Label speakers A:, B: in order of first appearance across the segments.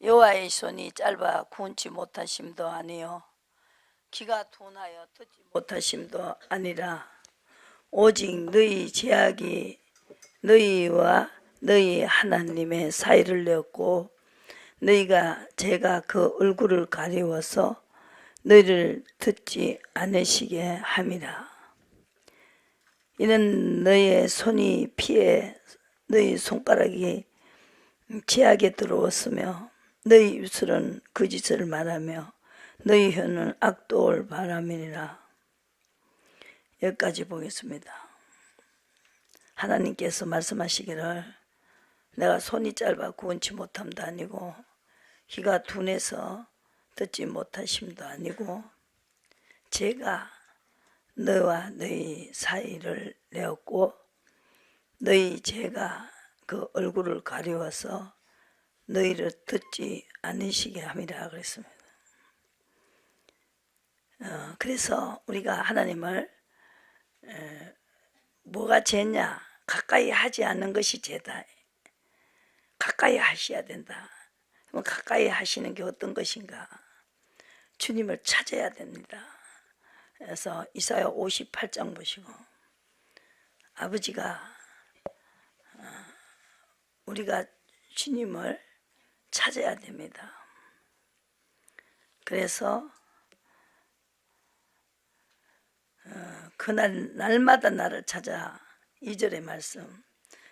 A: 여호와의 손이 짧아 구원치 못하심도 아니요 귀가 둔하여 듣지 못하심도 아니라 오직 너희 죄악이 너희와 너희 하나님의 사이를 내었고 너희가 제가 그 얼굴을 가리워서 너희를 듣지 않으시게 함이라. 이는 너희의 손이 피해 너희 손가락이 죄악에 들어왔으며 너희 입술은 거짓을 말하며 너희 혀는 악독을 바람이니라. 여기까지 보겠습니다. 하나님께서 말씀하시기를 내가 손이 짧아 구원치 못함도 아니고 귀가 둔해서 듣지 못하심도 아니고 제가 너와 너희 사이를 내었고 너희 죄가 그 얼굴을 가리워서 너희를 듣지 않으시게 함이라 그랬습니다. 그래서 우리가 하나님을 뭐가 죄냐? 가까이 하지 않는 것이 죄다. 가까이 하셔야 된다. 그럼 가까이 하시는 게 어떤 것인가? 주님을 찾아야 됩니다. 그래서 이사야 58장 보시고 아버지가 우리가 주님을 찾아야 됩니다. 그래서 그날 날마다 나를 찾아 2절의 말씀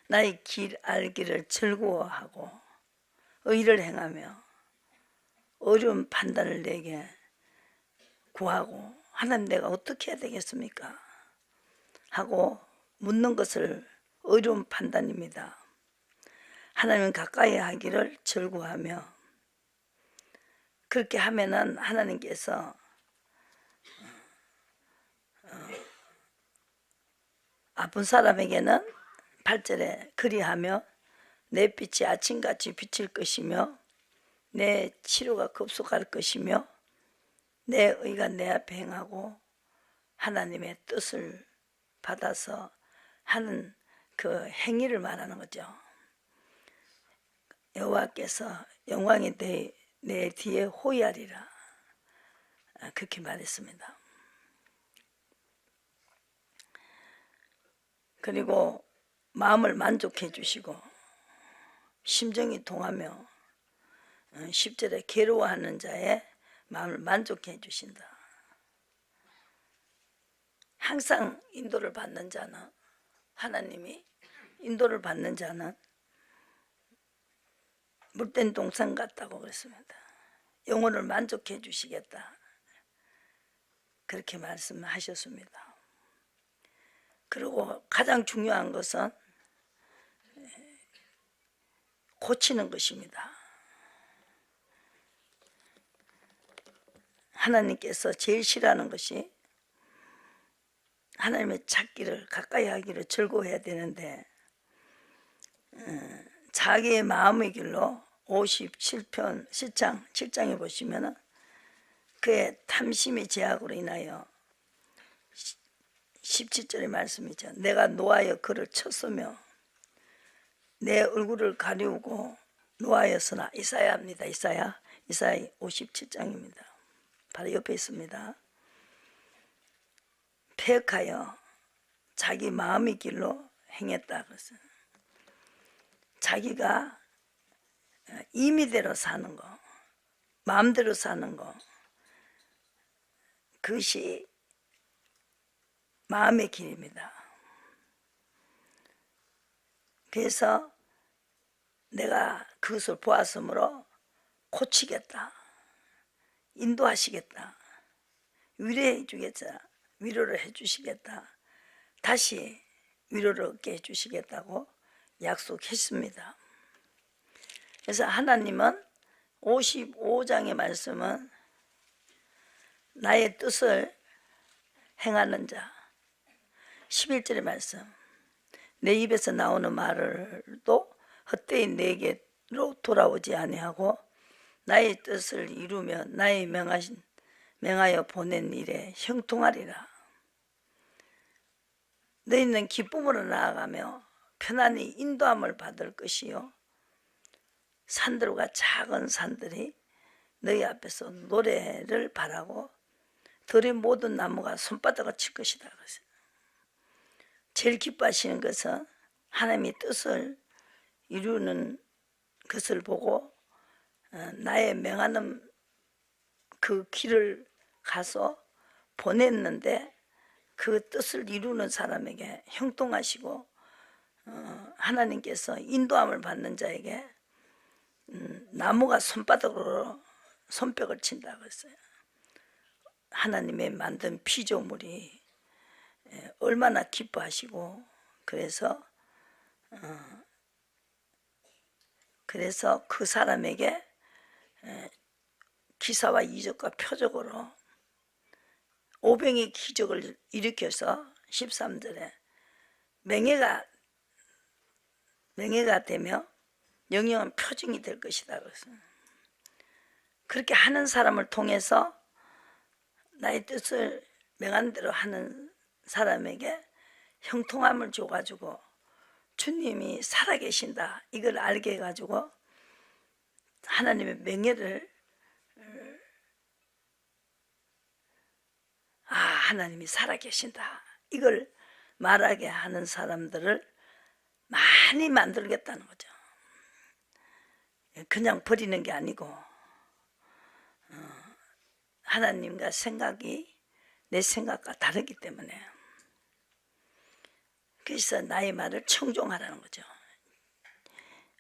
A: 나의 길 알기를 즐거워하고 의를 행하며 어려운 판단을 내게 구하고 하나님 내가 어떻게 해야 되겠습니까? 하고 묻는 것을 어려운 판단입니다. 하나님은 가까이 하기를 즐거워하며 그렇게 하면은 하나님께서 아픈 사람에게는 8절에 그리하며 내 빛이 아침같이 비칠 것이며 내 치료가 급속할 것이며 내 의가 내 앞에 행하고 하나님의 뜻을 받아서 하는 그 행위를 말하는 거죠. 여호와께서 영광이 내 뒤에 호위하리라 그렇게 말했습니다. 그리고 마음을 만족해 주시고 심정이 동하며 10절에 괴로워하는 자의 마음을 만족해 주신다. 항상 인도를 받는 자는 하나님이 인도를 받는 자는 물된 동산 같다고 그랬습니다. 영혼을 만족해 주시겠다. 그렇게 말씀하셨습니다. 그리고 가장 중요한 것은 고치는 것입니다. 하나님께서 제일 싫어하는 것이 하나님의 찾기를 가까이 하기를 즐거워해야 되는데 자기의 마음의 길로 57편 7장에 보시면 그의 탐심의 제약으로 인하여 17절의 말씀이죠. 내가 노하여 그를 쳤으며 내 얼굴을 가리우고 노하였으나 이사야입니다. 이사야 57장입니다. 바로 옆에 있습니다. 패역하여 자기 마음의 길로 행했다 그랬어요. 자기가 임의대로 사는 거, 마음대로 사는 거, 그것이 마음의 길입니다. 그래서 내가 그것을 보았으므로 고치겠다, 인도하시겠다, 위로해 주겠다, 위로를 해 주시겠다, 다시 위로를 얻게 해 주시겠다고 약속했습니다. 그래서 하나님은 55장의 말씀은 나의 뜻을 행하는 자, 11절의 말씀 내 입에서 나오는 말을도 헛되이 내게로 돌아오지 아니하고 나의 뜻을 이루며 나의 명하여 보낸 일에 형통하리라. 너희는 기쁨으로 나아가며 편안히 인도함을 받을 것이요 산들과 작은 산들이 너희 앞에서 노래를 바라고 들의 모든 나무가 손바닥을 칠 것이다. 그랬어요. 제일 기뻐하시는 것은 하나님의 뜻을 이루는 것을 보고 나의 명하는 그 길을 가서 보냈는데 그 뜻을 이루는 사람에게 형통하시고 하나님께서 인도함을 받는 자에게 나무가 손바닥으로 손뼉을 친다고 했어요. 하나님의 만든 피조물이 얼마나 기뻐하시고 그래서 그 사람에게 기사와 이적과 표적으로 오병의 기적을 일으켜서 13절에 맹해가 되며 영영한 표징이 될 것이다. 그렇게 하는 사람을 통해서 나의 뜻을 명한 대로 하는 사람에게 형통함을 줘가지고 주님이 살아계신다 이걸 알게 해가지고 하나님의 명예를 하나님이 살아계신다 이걸 말하게 하는 사람들을 많이 만들겠다는 거죠. 그냥 버리는 게 아니고 하나님과 생각이 내 생각과 다르기 때문에 그래서 나의 말을 청종하라는 거죠.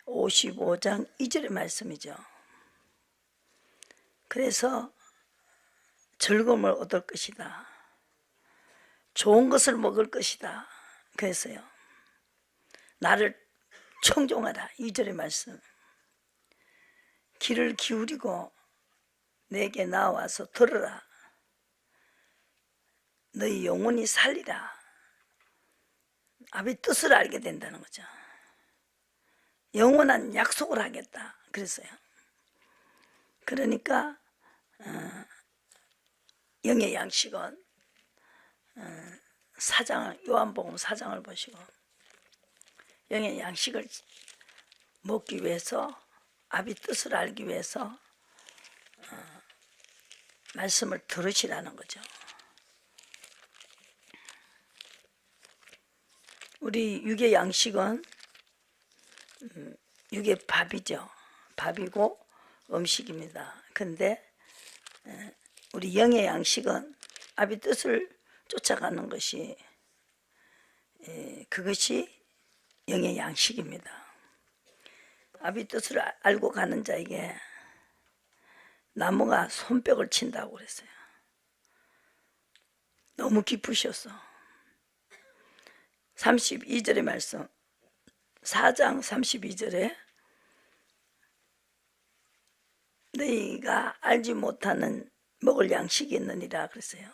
A: 55장 2절의 말씀이죠. 그래서 즐거움을 얻을 것이다. 좋은 것을 먹을 것이다. 그래서요. 나를 청종하라. 2절의 말씀. 귀를 기울이고 내게 나와서 들으라. 너희 영혼이 살리라. 아버지 뜻을 알게 된다는 거죠. 영원한 약속을 하겠다. 그랬어요. 그러니까 영의 양식은 요한복음 4장을 보시고 영의 양식을 먹기 위해서 아비 뜻을 알기 위해서 말씀을 들으시라는 거죠. 우리 육의 양식은 육의 밥이죠. 밥이고 음식입니다. 근데 우리 영의 양식은 아비 뜻을 쫓아가는 것이 그것이 영의 양식입니다. 아비 뜻을 알고 가는 자에게 나무가 손뼉을 친다고 그랬어요. 너무 기쁘셨어. 32절의 말씀 4장 32절에 너희가 알지 못하는 먹을 양식이 있느니라 그랬어요.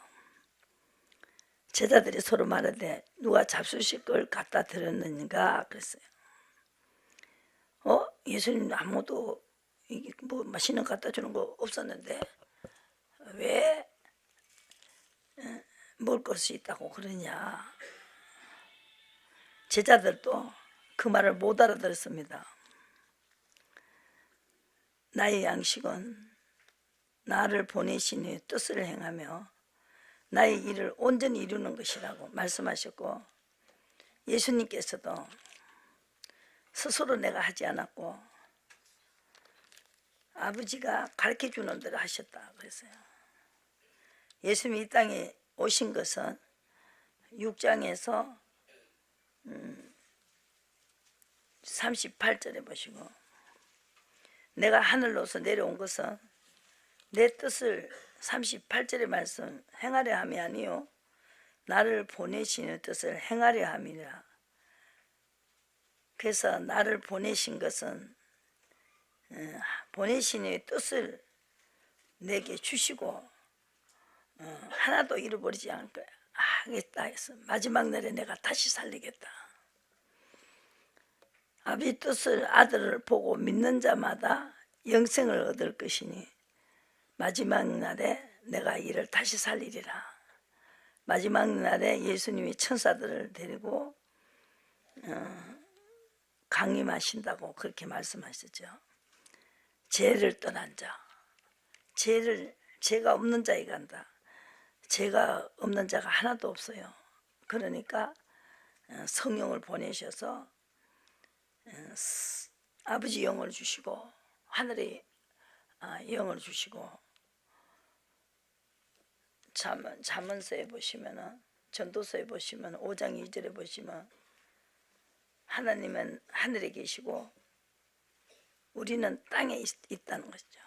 A: 제자들이 서로 말하되 누가 잡수실 걸 갖다 드렸느니가 그랬어요. 예수님 아무도 뭐 맛있는 거 갖다 주는 거 없었는데 왜 먹을 것이 있다고 그러냐. 제자들도 그 말을 못 알아들었습니다. 나의 양식은 나를 보내신 이 뜻을 행하며 나의 일을 온전히 이루는 것이라고 말씀하셨고 예수님께서도 스스로 내가 하지 않았고 아버지가 가르쳐주는 대로 하셨다 그랬어요. 예수님이 이 땅에 오신 것은 6장에서 38절에 보시고 내가 하늘로서 내려온 것은 내 뜻을 38절의 말씀 행하려 함이 아니요 나를 보내시는 뜻을 행하려 함이라. 그래서 나를 보내신 것은 보내신의 뜻을 내게 주시고 하나도 잃어버리지 않고 하겠다 해서 마지막 날에 내가 다시 살리겠다. 아버지 뜻을 아들을 보고 믿는 자마다 영생을 얻을 것이니 마지막 날에 내가 이를 다시 살리리라. 마지막 날에 예수님이 천사들을 데리고 강림하신다고 그렇게 말씀하시죠. 죄를 떠난 자, 죄가 없는 자에 간다. 죄가 없는 자가 하나도 없어요. 그러니까 성령을 보내셔서 아버지 영을 주시고 하늘의 영을 주시고, 잠언서에 보시면은, 전도서에 보시면 5장 2절에 보시면 하나님은 하늘에 계시고 우리는 땅에 있다는 것이죠.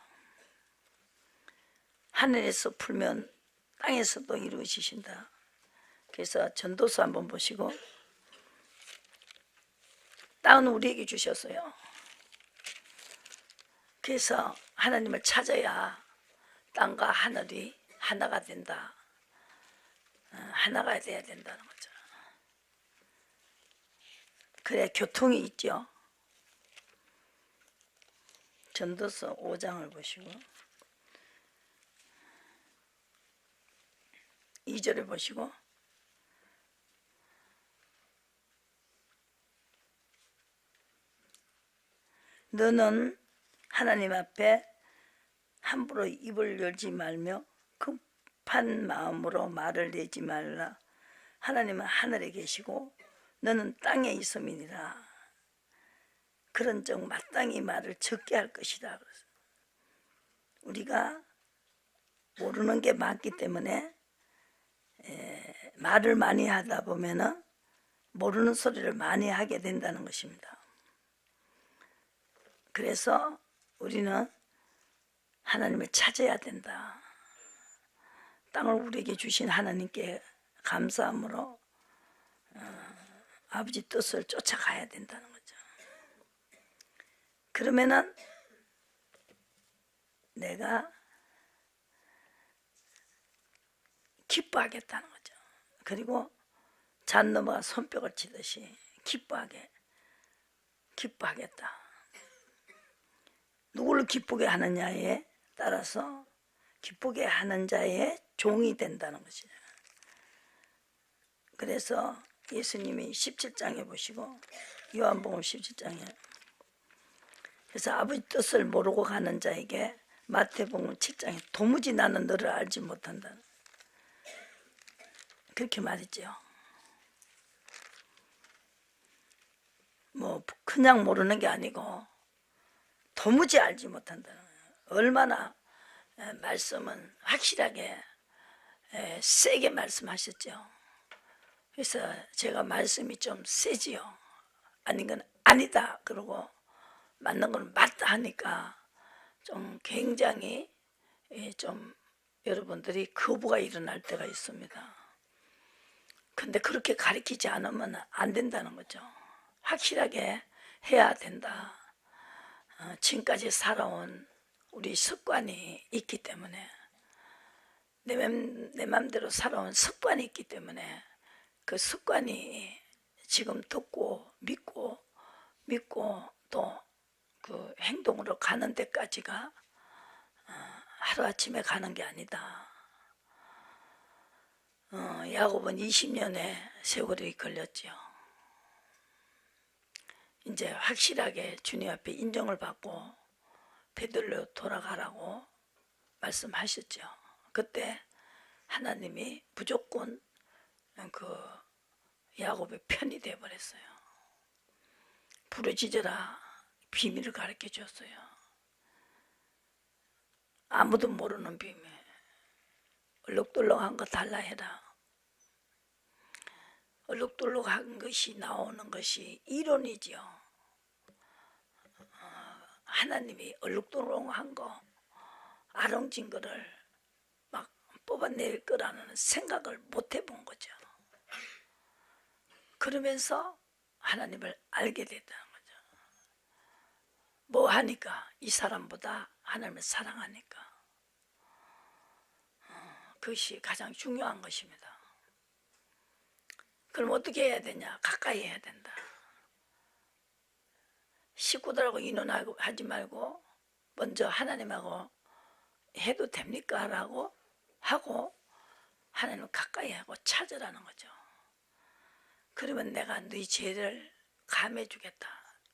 A: 하늘에서 풀면 땅에서도 이루어지신다. 그래서 전도서 한번 보시고, 땅은 우리에게 주셨어요. 그래서 하나님을 찾아야 땅과 하늘이 하나가 된다. 하나가 돼야 된다는 거죠. 그래야 교통이 있죠. 전도서 5장을 보시고 2절을 보시고, 너는 하나님 앞에 함부로 입을 열지 말며 급한 마음으로 말을 내지 말라. 하나님은 하늘에 계시고 너는 땅에 있음이니라. 그런즉 마땅히 말을 적게 할 것이다. 우리가 모르는 게 많기 때문에 말을 많이 하다 보면은 모르는 소리를 많이 하게 된다는 것입니다. 그래서 우리는 하나님을 찾아야 된다. 땅을 우리에게 주신 하나님께 감사함으로 아버지 뜻을 쫓아가야 된다는 거죠. 그러면은 내가 기뻐하겠다는 거죠. 그리고 잔 넘어가 손뼉을 치듯이 기뻐하겠다. 누구를 기쁘게 하느냐에 따라서 기쁘게 하는 자의 종이 된다는 것이죠. 그래서 예수님이 17장에 보시고, 요한복음 17장에, 그래서 아버지 뜻을 모르고 가는 자에게 마태복음 7장에 도무지 나는 너를 알지 못한다, 그렇게 말했죠. 뭐 그냥 모르는 게 아니고 도무지 알지 못한다. 얼마나 말씀은 확실하게 세게 말씀하셨죠. 그래서 제가 말씀이 좀 세지요. 아닌 건 아니다 그러고 맞는 건 맞다 하니까 좀 굉장히 좀 여러분들이 거부가 일어날 때가 있습니다. 근데 그렇게 가르치지 않으면 안 된다는 거죠. 확실하게 해야 된다. 지금까지 살아온 우리 습관이 있기 때문에, 내 맘대로 살아온 습관이 있기 때문에 그 습관이 지금 듣고 믿고 또 그 행동으로 가는 데까지가 하루아침에 가는 게 아니다. 야곱은 20년의 세월이 걸렸죠. 이제 확실하게 주님 앞에 인정을 받고 베들레로 돌아가라고 말씀하셨죠. 그때 하나님이 무조건 그 야곱의 편이 되어버렸어요. 부르짖어라 비밀을 가르쳐 줬어요. 아무도 모르는 비밀. 얼룩덜룩한 거 달라 해라. 얼룩덜룩한 것이 나오는 것이 이론이지요. 하나님이 얼룩덜룩한 거, 아롱진 거를 막 뽑아낼 거라는 생각을 못 해본 거죠. 그러면서 하나님을 알게 됐다는 거죠. 뭐 하니까? 이 사람보다 하나님을 사랑하니까. 그것이 가장 중요한 것입니다. 그럼 어떻게 해야 되냐? 가까이 해야 된다. 식구들하고 인원하지 말고 먼저 하나님하고 해도 됩니까? 라고 하고 하나님을 가까이 하고 찾으라는 거죠. 그러면 내가 네 죄를 감해 주겠다.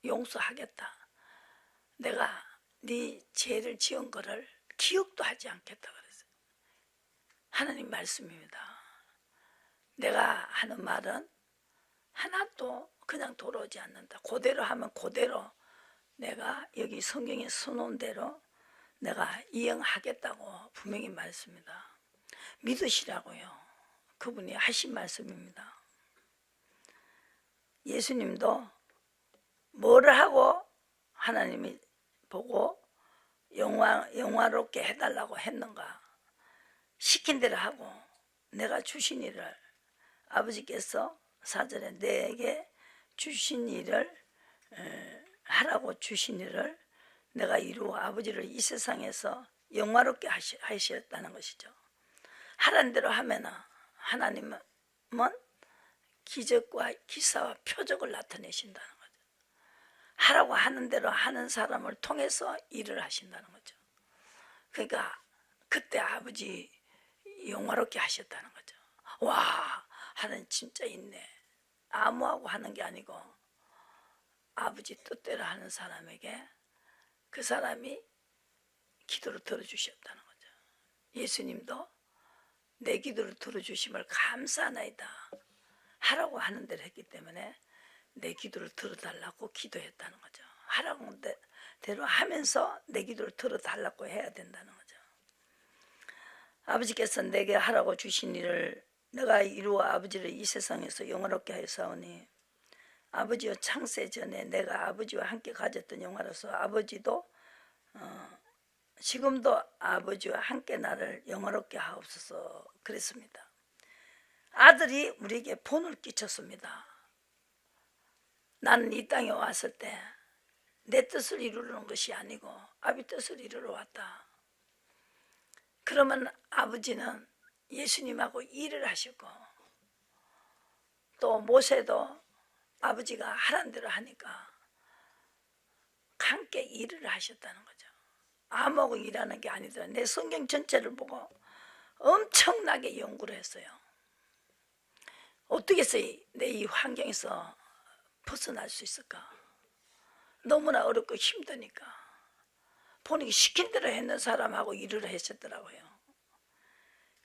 A: 용서하겠다. 내가 네 죄를 지은 거를 기억도 하지 않겠다 그랬어요. 하나님 말씀입니다. 내가 하는 말은 하나도 그냥 돌아오지 않는다. 그대로 하면 그대로 내가 여기 성경에 써놓은 대로 내가 이행하겠다고 분명히 말씀입니다. 믿으시라고요. 그분이 하신 말씀입니다. 예수님도 뭐를 하고 하나님이 보고 영화롭게 해달라고 했는가? 시킨 대로 하고 내가 주신 일을 아버지께서 4절에 내게 주신 일을 하라고 주신 일을 내가 이루어 아버지를 이 세상에서 영화롭게 하셨다는 것이죠. 하라는 대로 하면 하나님은 기적과 기사와 표적을 나타내신다는 거죠. 하라고 하는 대로 하는 사람을 통해서 일을 하신다는 거죠. 그러니까 그때 아버지 영화롭게 하셨다는 거죠. 와, 하나님 진짜 있네. 아무하고 하는 게 아니고 아버지 뜻대로 하는 사람에게 그 사람이 기도를 들어주셨다는 거죠. 예수님도 내 기도를 들어주심을 감사하나이다 하라고 하는 대로 했기 때문에 내 기도를 들어달라고 기도했다는 거죠. 하라고 대로 하면서 내 기도를 들어달라고 해야 된다는 거죠. 아버지께서 내게 하라고 주신 일을 내가 이루어 아버지를 이 세상에서 영화롭게 하였사오니 아버지여 창세 전에 내가 아버지와 함께 가졌던 영화로서 아버지도 지금도 아버지와 함께 나를 영화롭게 하옵소서 그랬습니다. 아들이 우리에게 본을 끼쳤습니다. 나는 이 땅에 왔을 때 내 뜻을 이루는 것이 아니고 아버지 뜻을 이루러 왔다. 그러면 아버지는 예수님하고 일을 하시고 또 모세도 아버지가 하라는 대로 하니까 함께 일을 하셨다는 거죠. 아무하고 일하는 게 아니더라. 내 성경 전체를 보고 엄청나게 연구를 했어요. 어떻게 해서 내 이 환경에서 벗어날 수 있을까? 너무나 어렵고 힘드니까 본인이 시킨 대로 했는 사람하고 일을 하셨더라고요.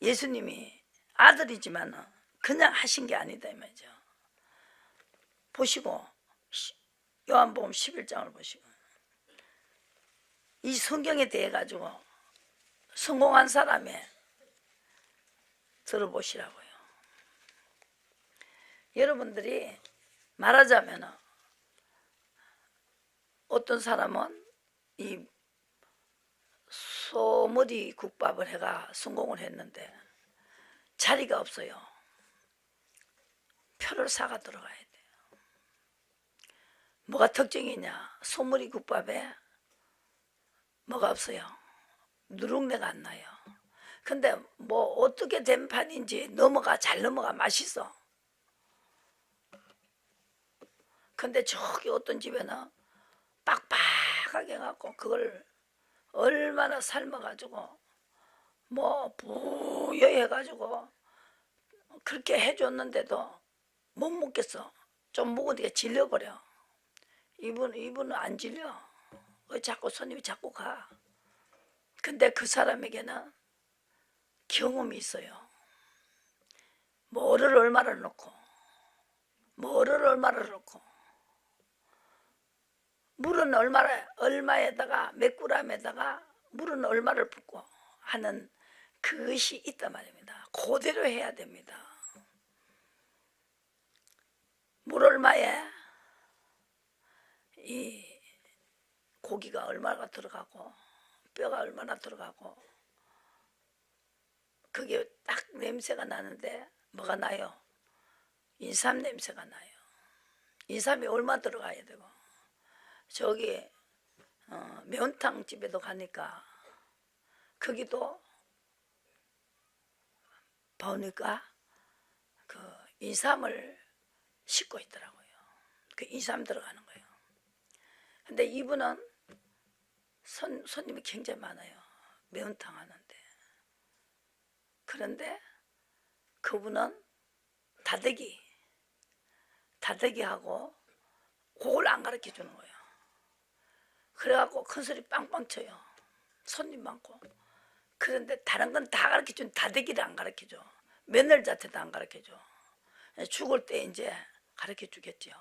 A: 예수님이 아들이지만 그냥 하신 게 아니다 이 말이죠. 보시고 요한복음 11장을 보시고 이 성경에 대해 가지고 성공한 사람의 들어보시라고요. 여러분들이 말하자면 어떤 사람은 이 소머리 국밥을 해가 성공을 했는데 자리가 없어요. 표를 사가 들어가야 돼요. 뭐가 특징이냐? 소머리 국밥에 뭐가 없어요. 누룽내가 안 나요. 근데 뭐 어떻게 된 판인지 잘 넘어가 맛있어. 근데 저기 어떤 집에는 빡빡하게 해갖고 그걸 얼마나 삶아가지고 뭐 부여히 해가지고 그렇게 해줬는데도 못 먹겠어. 좀 먹으니까 질려버려. 이분은 안 질려. 자꾸 손님이 자꾸 가. 근데 그 사람에게는 경험이 있어요. 뭐를 얼마를 넣고 뭐를 얼마를 넣고 물은 얼마에다가 몇 그램에다가 물은 얼마를 붓고 하는 그것이 있단 말입니다. 그대로 해야 됩니다. 물 얼마에 이 고기가 얼마나 들어가고 뼈가 얼마나 들어가고 그게 딱 냄새가 나는데 뭐가 나요? 인삼 냄새가 나요. 인삼이 얼마 들어가야 되고 저기 매운탕 집에도 가니까 거기도 보니까 그 인삼을 싣고 있더라고요. 그 인삼 들어가는 거예요. 근데 이분은 손님이 굉장히 많아요. 매운탕 하는데. 그런데 그분은 다대기하고 그걸 안 가르쳐 주는 거예요. 그래갖고 큰 소리 빵빵 쳐요. 손님 많고. 그런데 다른 건 다 가르쳐준 다대기를 안 가르쳐줘. 며느리 자체도 안 가르쳐줘. 죽을 때 이제 가르쳐주겠죠.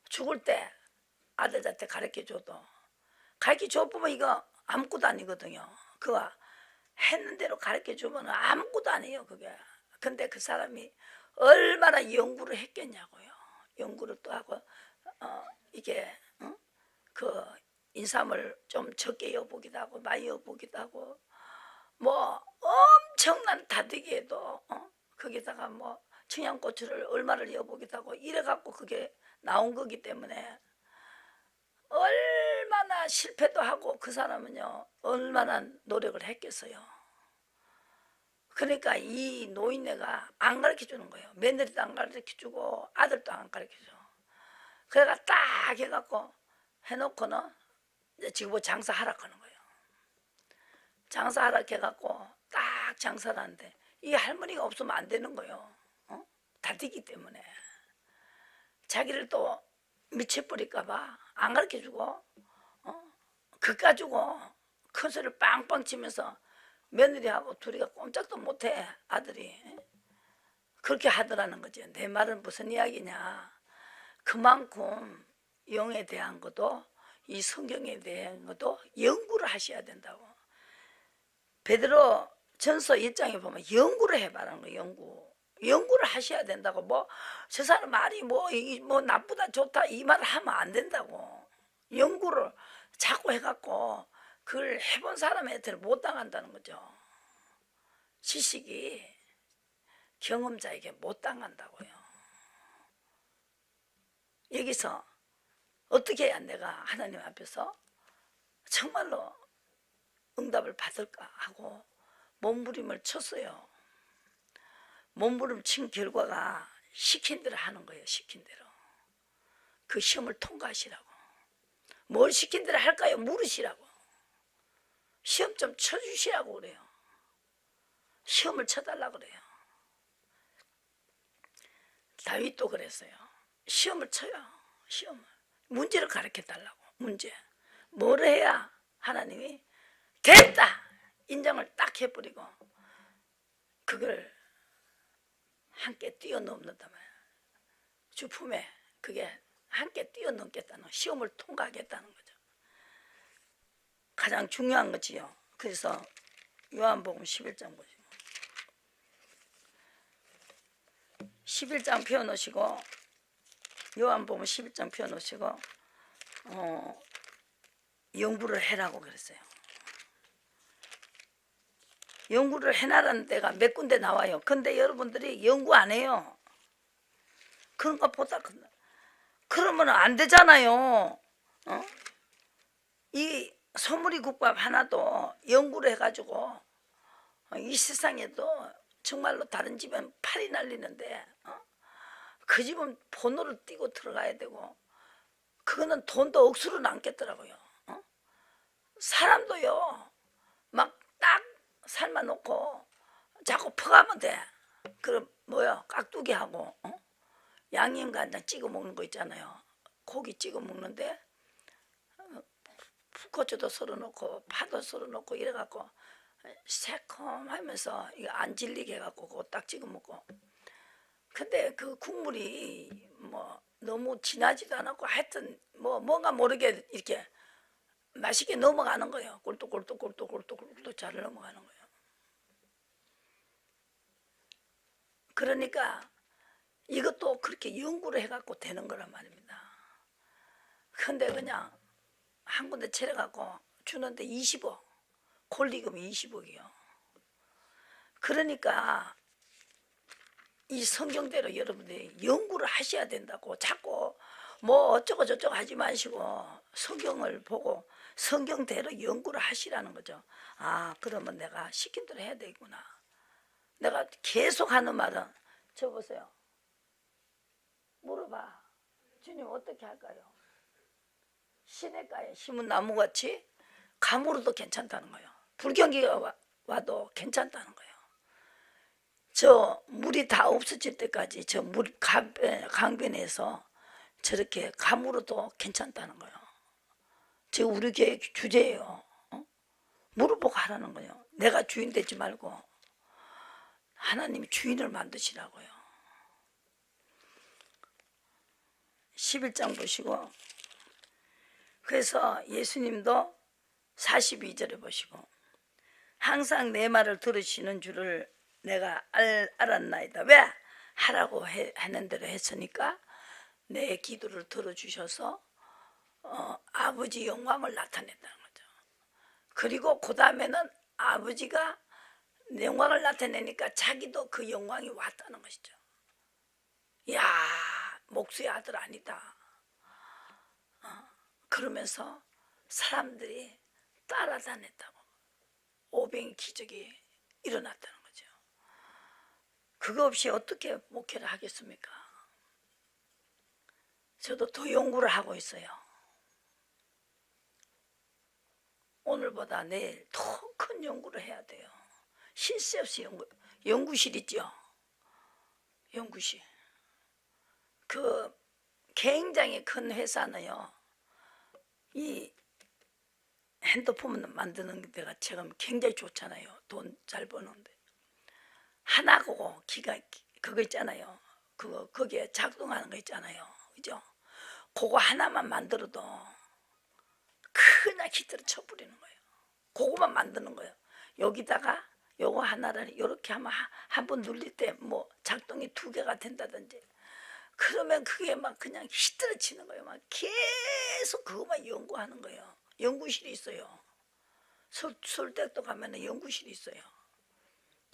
A: 죽을 때 아들 자체 가르쳐줘도 가르쳐줘보면 이거 아무것도 아니거든요. 그거 했는 대로 가르쳐주면 아무것도 아니에요 그게. 근데 그 사람이 얼마나 연구를 했겠냐고요. 연구를 또 하고 이게 그 인삼을 좀 적게 여보기도 하고 많이 여보기도 하고 뭐 엄청난 다대기에도 거기다가 뭐 청양고추를 얼마를 여보기도 하고 이래갖고 그게 나온 거기 때문에 얼마나 실패도 하고 그 사람은요 얼마나 노력을 했겠어요. 그러니까 이 노인네가 안 가르쳐주는 거예요. 며느리도 안 가르쳐주고 아들도 안 가르쳐줘. 그래가 딱 해갖고 해놓고는 지금 뭐 장사하라 하는 거예요. 장사하라 해갖고 딱 장사를 하는데 이 할머니가 없으면 안 되는 거예요. 다되기 때문에 자기를 또 미쳐버릴까봐 안 가르쳐주고 그 가지고 큰 소리를 빵빵 치면서 며느리하고 둘이가 꼼짝도 못해 아들이. 그렇게 하더라는 거죠. 내 말은 무슨 이야기냐. 그만큼 영에 대한 것도 이 성경에 대한 것도 연구를 하셔야 된다고. 베드로 전서 1장에 보면 연구를 해봐라는 거예요. 연구를 하셔야 된다고. 뭐 저 사람 말이 뭐 나쁘다 좋다 이 말을 하면 안 된다고. 연구를 자꾸 해갖고 그걸 해본 사람한테는 못 당한다는 거죠. 지식이 경험자에게 못 당한다고요. 여기서 어떻게 해야 내가 하나님 앞에서 정말로 응답을 받을까 하고 몸부림을 쳤어요. 몸부림 친 결과가 시킨 대로 하는 거예요. 시킨 대로. 그 시험을 통과하시라고. 뭘 시킨 대로 할까요? 물으시라고. 시험 좀 쳐주시라고 그래요. 시험을 쳐달라고 그래요. 다윗도 그랬어요. 시험을 쳐요. 시험을. 문제를 가르쳐달라고. 문제. 뭘 해야 하나님이 됐다! 인정을 딱 해버리고 그걸 함께 뛰어넘는단 말이야. 주품에 그게 함께 뛰어넘겠다는 시험을 통과하겠다는 거죠. 가장 중요한 거지요. 그래서 요한복음 11장 보시고 11장 펴놓으시고 요한복음 11장 펴놓으시고 연구를 해라고 그랬어요. 연구를 해나라는 데가 몇 군데 나와요. 근데 여러분들이 연구 안 해요. 그런 거 보다 그러면 안 되잖아요. 이 소머리 국밥 하나도 연구를 해가지고 이 세상에도 정말로 다른 집은 팔이 날리는데 그 집은 번호를 띄고 들어가야 되고 그거는 돈도 억수로 남겠더라고요. 사람도요 막 딱 삶아놓고 자꾸 퍼가면 돼. 그럼 뭐야 깍두기 하고 양념간장 찍어 먹는 거 있잖아요. 고기 찍어 먹는데 고추도 썰어 놓고 파도 썰어 놓고 이래갖고 새콤하면서 이거 안 질리게 해갖고 그거 딱 찍어 먹고. 근데 그 국물이 뭐 너무 진하지도 않았고 하여튼 뭐 뭔가 모르게 이렇게 맛있게 넘어가는 거예요. 꿀떡꿀떡 잘 넘어가는 거예요. 그러니까 이것도 그렇게 연구를 해갖고 되는 거란 말입니다. 근데 그냥 한 군데 차려갖고 주는데 20억, 권리금이 20억이요. 그러니까 이 성경대로 여러분들이 연구를 하셔야 된다고. 자꾸 뭐 어쩌고 저쩌고 하지 마시고 성경을 보고 성경대로 연구를 하시라는 거죠. 아 그러면 내가 시킨 대로 해야 되구나. 내가 계속 하는 말은 저 보세요. 물어봐. 주님 어떻게 할까요? 시냇가에 심은 나무같이 가물어도 괜찮다는 거예요. 불경기가 와도 괜찮다는 거예요. 저 물이 다 없어질 때까지 저 물 강변에서 저렇게 감으로도 괜찮다는 거예요. 지금 우리 교회 주제예요. 물어보고 하라는 거예요. 내가 주인 되지 말고 하나님이 주인을 만드시라고요. 11장 보시고, 그래서 예수님도 42절에 보시고, 항상 내 말을 들으시는 줄을 내가 알았나이다. 왜? 하라고 하는 대로 했으니까 내 기도를 들어주셔서 아버지 영광을 나타낸다는 거죠. 그리고 그 다음에는 아버지가 영광을 나타내니까 자기도 그 영광이 왔다는 것이죠. 야, 목수의 아들 아니다. 그러면서 사람들이 따라다녔다고. 오병이 기적이 일어났다는 거죠. 그거 없이 어떻게 목회를 하겠습니까? 저도 더 연구를 하고 있어요. 오늘보다 내일 더 큰 연구를 해야 돼요. 쉴 새 없이 연구실 있죠. 연구실. 그 굉장히 큰 회사는요, 이 핸드폰 만드는 데가 지금 굉장히 좋잖아요. 돈 잘 버는데. 하나고 기가 그거 있잖아요. 그거 거기에 작동하는 거 있잖아요. 그죠? 그거 하나만 만들어도 그냥 히트를 쳐버리는 거예요. 그거만 만드는 거예요. 여기다가 요거 하나를 이렇게 하면 한 번 눌릴 때 뭐 작동이 2개가 된다든지, 그러면 그게 막 그냥 히트를 치는 거예요. 막 계속 그거만 연구하는 거예요. 연구실이 있어요. 서울대학도 가면 연구실이 있어요.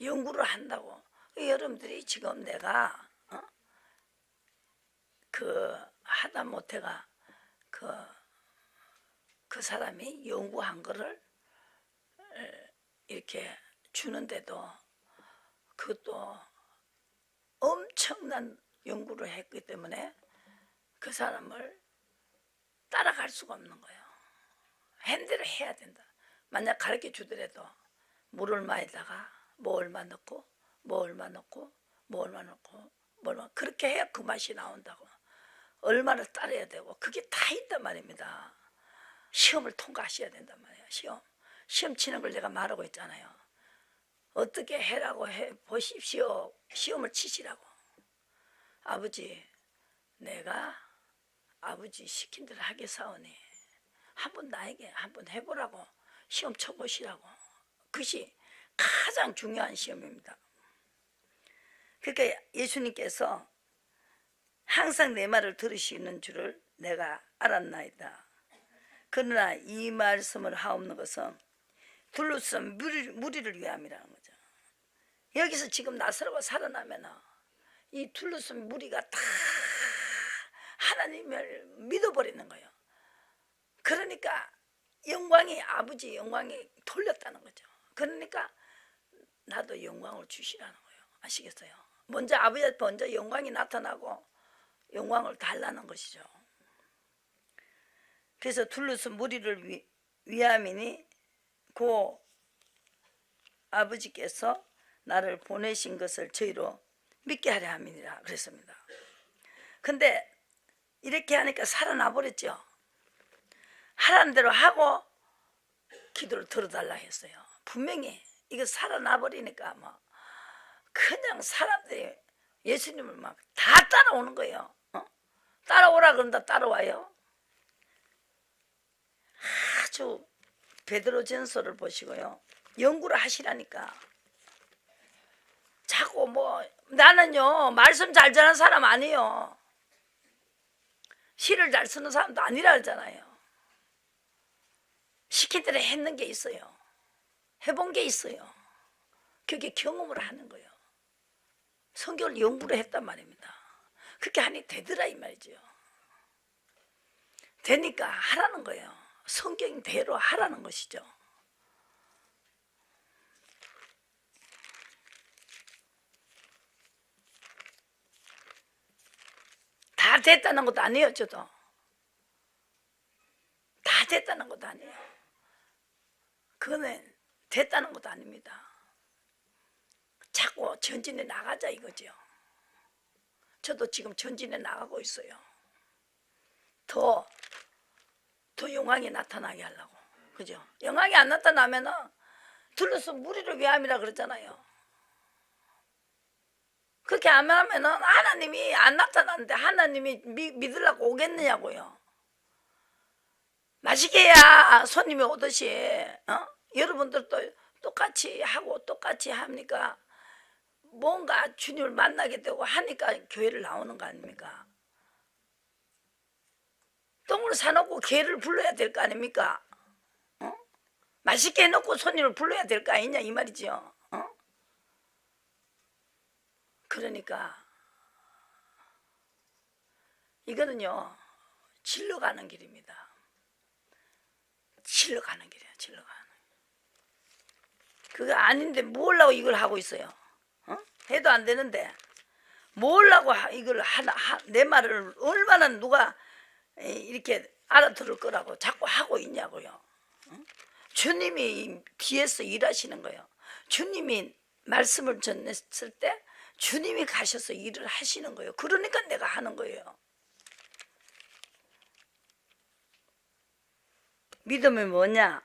A: 연구를 한다고. 여러분들이 지금 내가 그 하다못해가 그 사람이 연구한 거를 이렇게 주는데도 그것도 엄청난 연구를 했기 때문에 그 사람을 따라갈 수가 없는 거예요. 핸들을 해야 된다. 만약 가르쳐 주더라도 물 얼마에다가 뭐 얼마 넣고 뭐 얼마 넣고 뭐 얼마 넣고 뭐 얼마, 그렇게 해야 그 맛이 나온다고. 얼마를 따라야 되고 그게 다 있단 말입니다. 시험을 통과하셔야 된단 말이에요. 시험 치는 걸 내가 말하고 있잖아요. 어떻게 해라고 해 보십시오. 시험을 치시라고. 아버지, 내가 아버지 시킨 대로 하겠사오니 한번 나에게 한번 해보라고 시험 쳐보시라고. 그것이 가장 중요한 시험입니다. 그러니까 예수님께서 항상 내 말을 들으시는 줄을 내가 알았나이다. 그러나 이 말씀을 하옵는 것은 둘러싼 무리를 위함이라는 거죠. 여기서 지금 나사로가 살아나면 이 둘러싼 무리가 다 하나님을 믿어버리는 거예요. 그러니까 영광이 아버지 영광이 돌렸다는 거죠. 그러니까 나도 영광을 주시라는 거예요. 아시겠어요? 먼저 아버지한테 먼저 영광이 나타나고 영광을 달라는 것이죠. 그래서 둘러싼 무리를 위함이니 그 아버지께서 나를 보내신 것을 저희로 믿게 하려 함이니라 그랬습니다. 근데 이렇게 하니까 살아나 버렸죠. 하라는 대로 하고 기도를 들어달라 했어요. 분명히 이거 살아나 버리니까 뭐 그냥 사람들이 예수님을 막 다 따라오는 거예요. 따라오라 그런다 따라와요. 아주 베드로전서를 보시고요. 연구를 하시라니까. 자꾸 뭐 나는요 말씀 잘 전하는 사람 아니에요. 시를 잘 쓰는 사람도 아니라 하잖아요. 시킨 대로 했는 게 있어요. 해본 게 있어요. 그게 경험을 하는 거예요. 성경을 연구를 했단 말입니다. 그렇게 하니 되더라 이 말이죠. 되니까 하라는 거예요. 성경대로 하라는 것이죠. 다 됐다는 것도 아니에요. 저도 다 됐다는 것도 아니에요. 그거는 됐다는 것도 아닙니다. 자꾸 전진해 나가자 이거죠. 저도 지금 전진해 나가고 있어요. 더 영광이 나타나게 하려고. 그죠? 영광이 안 나타나면은 둘러서 무리를 위함이라 그러잖아요. 그렇게 안 하면은 하나님이 안 나타나는데 하나님이 믿으려고 오겠느냐고요. 맛있게 해야 손님이 오듯이 여러분들도 똑같이 하고 똑같이 합니까? 뭔가 주님을 만나게 되고 하니까 교회를 나오는 거 아닙니까? 똥을 사놓고 개를 불러야 될 거 아닙니까? 맛있게 해놓고 손님을 불러야 될 거 아니냐 이 말이죠. 그러니까 이거는요 질러 가는 길입니다. 질러 가는 길이야. 질러 가는. 그거 아닌데 뭐라고 이걸 하고 있어요? 해도 안 되는데 뭐라고 이걸 내 말을 얼마나 누가 이렇게 알아들을 거라고 자꾸 하고 있냐고요. 주님이 뒤에서 일하시는 거예요. 주님이 말씀을 전했을 때 주님이 가셔서 일을 하시는 거예요. 그러니까 내가 하는 거예요. 믿음이 뭐냐?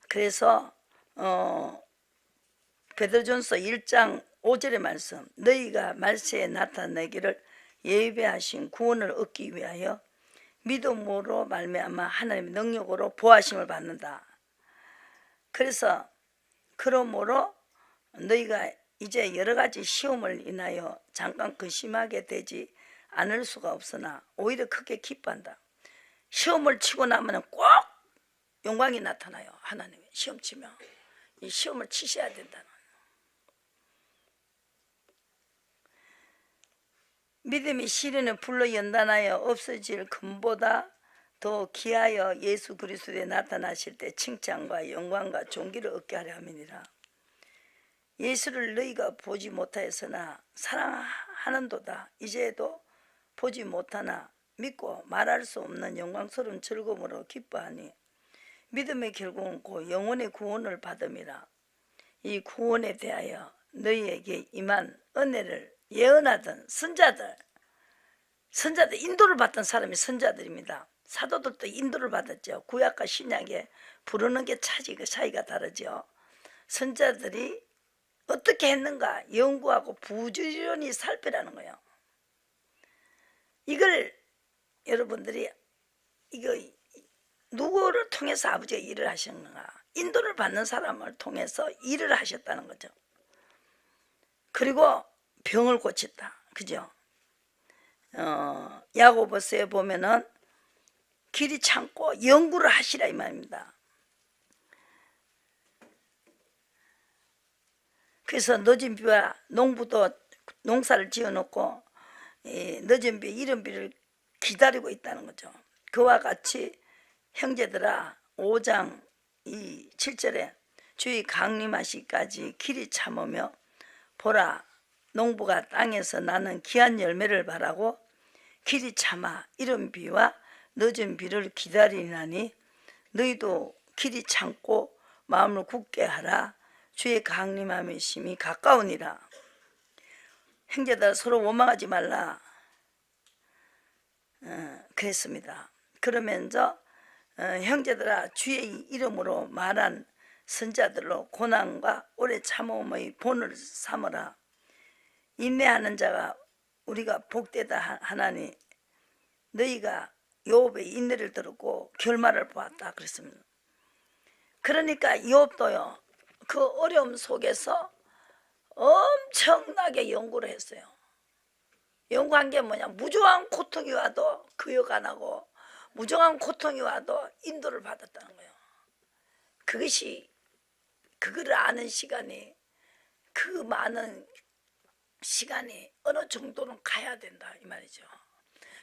A: 그래서 베드로전서 1장 5절의 말씀, 너희가 말세에 나타내기를 예배하신 구원을 얻기 위하여 믿음으로 말미암아 하나님의 능력으로 보하심을 받는다. 그래서 그러므로 너희가 이제 여러 가지 시험을 인하여 잠깐 근심하게 되지 않을 수가 없으나 오히려 크게 기뻐한다. 시험을 치고 나면 꼭 영광이 나타나요. 하나님이 시험 치면 이 시험을 치셔야 된다는. 믿음이 시련에 불러 연단하여 없어질 금보다 더 기하여 예수 그리스도에 나타나실 때 칭찬과 영광과 존귀를 얻게 하려 함이니라. 예수를 너희가 보지 못하였으나 사랑하는도다. 이제도 보지 못하나 믿고 말할 수 없는 영광스러운 즐거움으로 기뻐하니 믿음의 결국은 그 영혼의 구원을 받음이라. 이 구원에 대하여 너희에게 임한 은혜를 예언하던 선자들 인도를 받던 사람이 선자들입니다. 사도들도 인도를 받았죠. 구약과 신약에 부르는 게 차이가 다르죠. 선자들이 어떻게 했는가 연구하고 부지런히 살피라는 거예요. 이걸 여러분들이 이거 누구를 통해서 아버지가 일을 하셨는가? 인도를 받는 사람을 통해서 일을 하셨다는 거죠. 그리고 병을 고쳤다. 그죠? 야고보서에 보면은 길이 참고 연구를 하시라 이 말입니다. 그래서 늦은 비와 농부도 농사를 지어놓고 늦은 비, 이른 비를 기다리고 있다는 거죠. 그와 같이 형제들아 5장 7절에 주의 강림하시기까지 길이 참으며 보라 농부가 땅에서 나는 귀한 열매를 바라고 길이 참아 이른 비와 늦은 비를 기다리나니 너희도 길이 참고 마음을 굳게 하라. 주의 강림함의 심이 가까우니라. 형제들아 서로 원망하지 말라. 그랬습니다. 그러면서 형제들아 주의 이름으로 말한 선자들로 고난과 오래 참음의 본을 삼으라. 인내하는 자가 우리가 복되다 하나니 너희가 욥의 인내를 들었고 결말을 보았다 그랬습니다. 그러니까 욥도요 그 어려움 속에서 엄청나게 연구를 했어요. 연구한 게 뭐냐, 무정한 고통이 와도 그역 안 하고 무정한 고통이 와도 인도를 받았다는 거예요. 그거를 아는 시간이, 그 많은 시간이 어느 정도는 가야 된다 이 말이죠.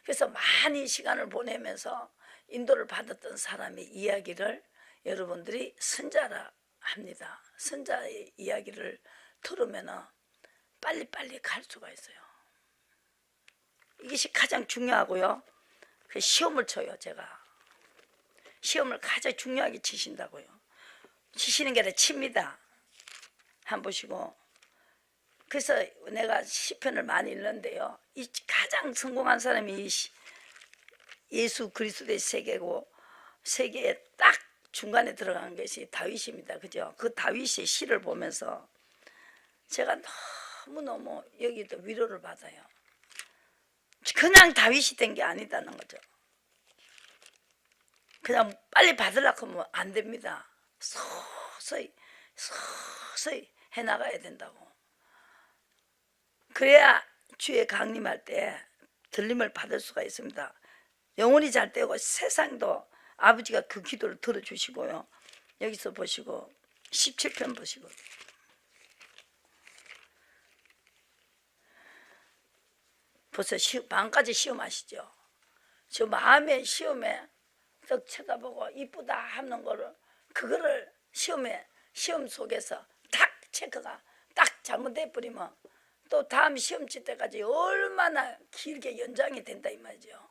A: 그래서 많이 시간을 보내면서 인도를 받았던 사람의 이야기를 여러분들이 선자라 합니다. 선자의 이야기를 들으면 빨리빨리 갈 수가 있어요. 이것이 가장 중요하고요. 시험을 쳐요. 제가 시험을 가장 중요하게 치신다고요. 치시는 게 아니라 칩니다. 한번 보시고. 그래서 내가 시편을 많이 읽는데요, 이 가장 성공한 사람이 예수 그리스도의 세계고 세계에 딱 중간에 들어간 것이 다윗입니다. 그죠? 그 다윗의 시를 보면서 제가 너무너무 여기도 위로를 받아요. 그냥 다윗이 된 게 아니다는 거죠. 그냥 빨리 받으려고 하면 안 됩니다. 서서히 해나가야 된다고. 그래야 주의 강림할 때 들림을 받을 수가 있습니다. 영혼이 잘 되고 세상도 아버지가 그 기도를 들어주시고요. 여기서 보시고 17편 보시고 벌써 마음까지 시험하시죠. 저 마음의 시험에 딱 쳐다보고 이쁘다 하는 거를 그거를 시험 속에서 딱 체크가 딱 잘못돼 버리면 또 다음 시험 칠 때까지 얼마나 길게 연장이 된다 이 말이죠.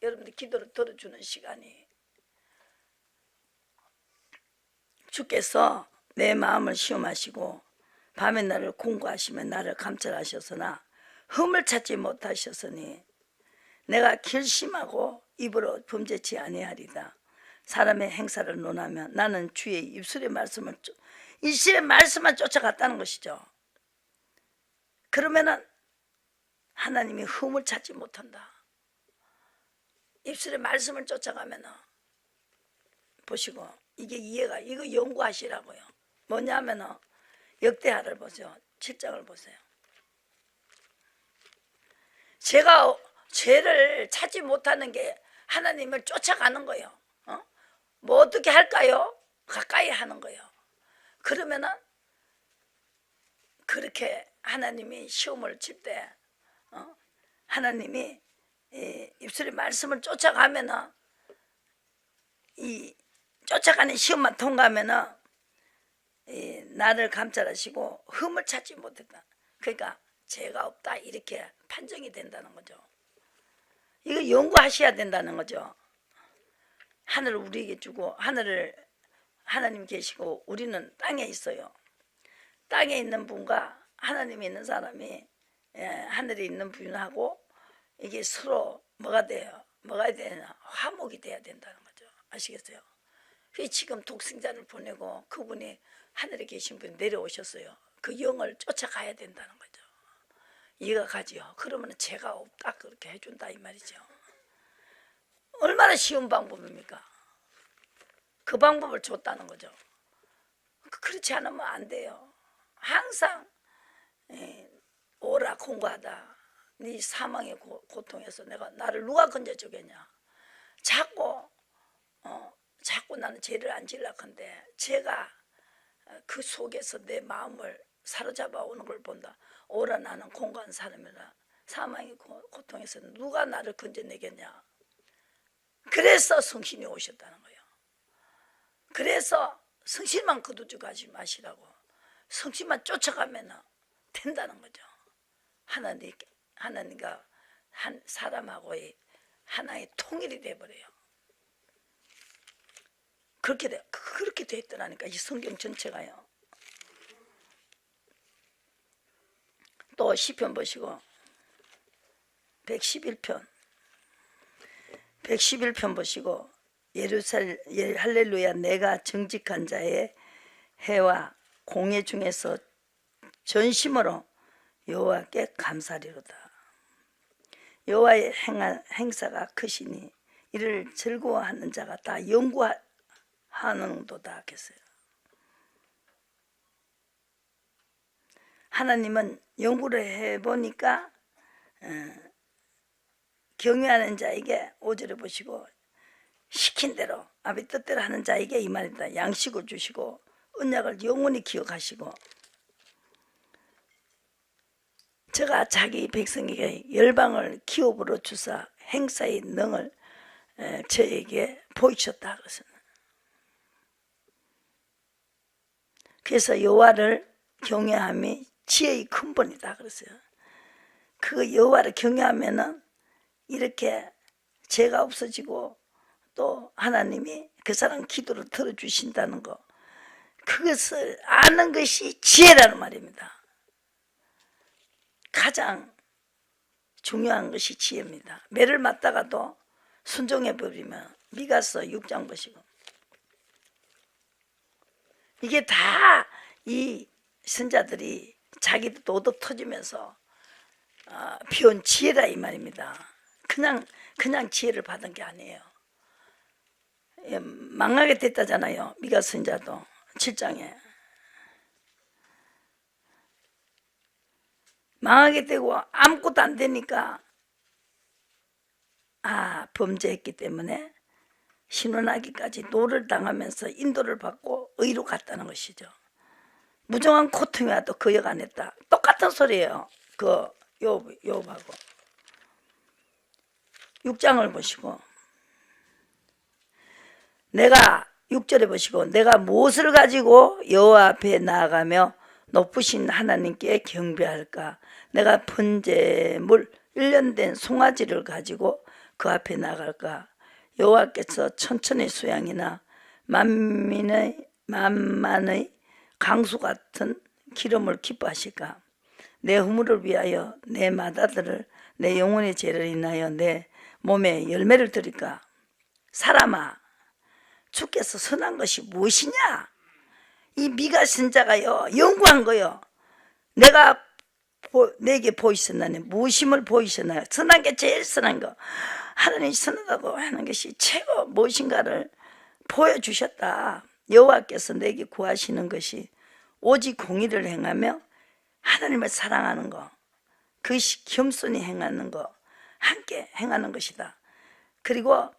A: 여러분들 기도를 들어주는 시간이 주께서 내 마음을 시험하시고 밤에 나를 공고하시며 나를 감찰하셨으나 흠을 찾지 못하셨으니 내가 결심하고 입으로 범죄치 아니하리다. 사람의 행사를 논하면 나는 주의 입술의 말씀만 쫓아갔다는 것이죠. 그러면은 하나님이 흠을 찾지 못한다. 입술의 말씀을 쫓아가면은 보시고 이게 이해가 이거 연구하시라고요. 뭐냐면은 역대하를 보죠. 7장을 보세요. 제가 죄를 찾지 못하는 게 하나님을 쫓아가는 거예요. 뭐 어떻게 할까요? 가까이 하는 거예요. 그러면은 그렇게 하나님이 시험을 칠 때 하나님이 입술의 말씀을 쫓아가면은 이 쫓아가는 시험만 통과하면은 나를 감찰하시고 흠을 찾지 못했다. 그러니까 죄가 없다 이렇게 판정이 된다는 거죠. 이거 연구하셔야 된다는 거죠. 하늘을 우리에게 주고 하늘을 하나님 계시고 우리는 땅에 있어요. 땅에 있는 분과 하나님이 있는 사람이 하늘에 있는 분하고 이게 서로 뭐가 돼요? 뭐가 되냐? 화목이 돼야 된다는 거죠. 아시겠어요? 지금 독생자를 보내고 그분이 하늘에 계신 분이 내려오셨어요. 그 영을 쫓아가야 된다는 거죠. 이해가 가지요. 그러면 죄가 없다 그렇게 해준다 이 말이죠. 얼마나 쉬운 방법입니까? 그 방법을 줬다는 거죠. 그렇지 않으면 안 돼요. 항상 오라 공고하다. 네 사망의 고통에서 나를 누가 건져주겠냐. 자꾸 나는 죄를 안 지으려고 하는데 제가 그 속에서 내 마음을 사로잡아 오는 걸 본다. 오라 나는 공고한 사람이라 사망의 고통에서 누가 나를 건져내겠냐. 그래서 성신이 오셨다는 거예요. 그래서 성신만 거두지 마시라고. 성신만 쫓아가면 된다는 거죠. 하나님과 한 사람하고의 하나의 통일이 돼버려요. 그렇게 돼 있더라니까 이 성경 전체가요. 또 시편 보시고 111편 보시고 할렐루야 내가 정직한 자의 해와 공회 중에서 전심으로 여호와께 감사리로다. 여호와의 행사가 크시니 이를 즐거워하는 자가 다 연구하는도다 했어요. 하나님은 연구를 해보니까 경외하는 자에게 5절에 보시고 시킨 대로 아버지 뜻대로 하는 자에게 이 말입니다. 양식을 주시고 언약을 영원히 기억하시고 저가 자기 백성에게 열방을 기업으로 주사 행사의 능을 저에게 보이셨다 그랬습니다. 그래서 여호와를 경외함이 지혜의 근본이다 그랬어요. 그 여호와를 경외하면은 이렇게 죄가 없어지고 또 하나님이 그 사람 기도를 들어주신다는 거, 그것을 아는 것이 지혜라는 말입니다. 가장 중요한 것이 지혜입니다. 매를 맞다가도 순종해버리면 미가서 6장 보시고, 이게 다 이 선자들이 자기도 노도 터지면서 피운 지혜다 이 말입니다. 그냥 지혜를 받은 게 아니에요. 망하게 됐다잖아요. 미가 선자도 7장에 망하게 되고 아무것도 안 되니까 범죄했기 때문에 신원하기까지 노를 당하면서 인도를 받고 의로 갔다는 것이죠. 무정한 고통이 와도 그 역 안 했다. 똑같은 소리예요. 그 요업하고 6장을 보시고, 내가 6절에 보시고, 내가 무엇을 가지고 여호와 앞에 나아가며 높으신 하나님께 경배할까? 내가 번제물 1년 된 송아지를 가지고 그 앞에 나갈까? 여호와께서 천천의 수양이나 만만의 강수 같은 기름을 기뻐하실까? 내 허물을 위하여 내 마다들을, 내 영혼의 죄를 인하여 내 몸에 열매를 드릴까? 사람아, 주께서 선한 것이 무엇이냐? 이 미가 선자가요, 연구한 거요. 내게 보이셨나니 무엇임을 보이셨나요? 선한 게 제일 선한 거, 하나님이 선하다고 하는 것이 최고 무엇인가를 보여주셨다. 여호와께서 내게 구하시는 것이 오직 공의를 행하며 하나님을 사랑하는 거, 그것이 겸손히 행하는 거, 함께 행하는 것이다. 그리고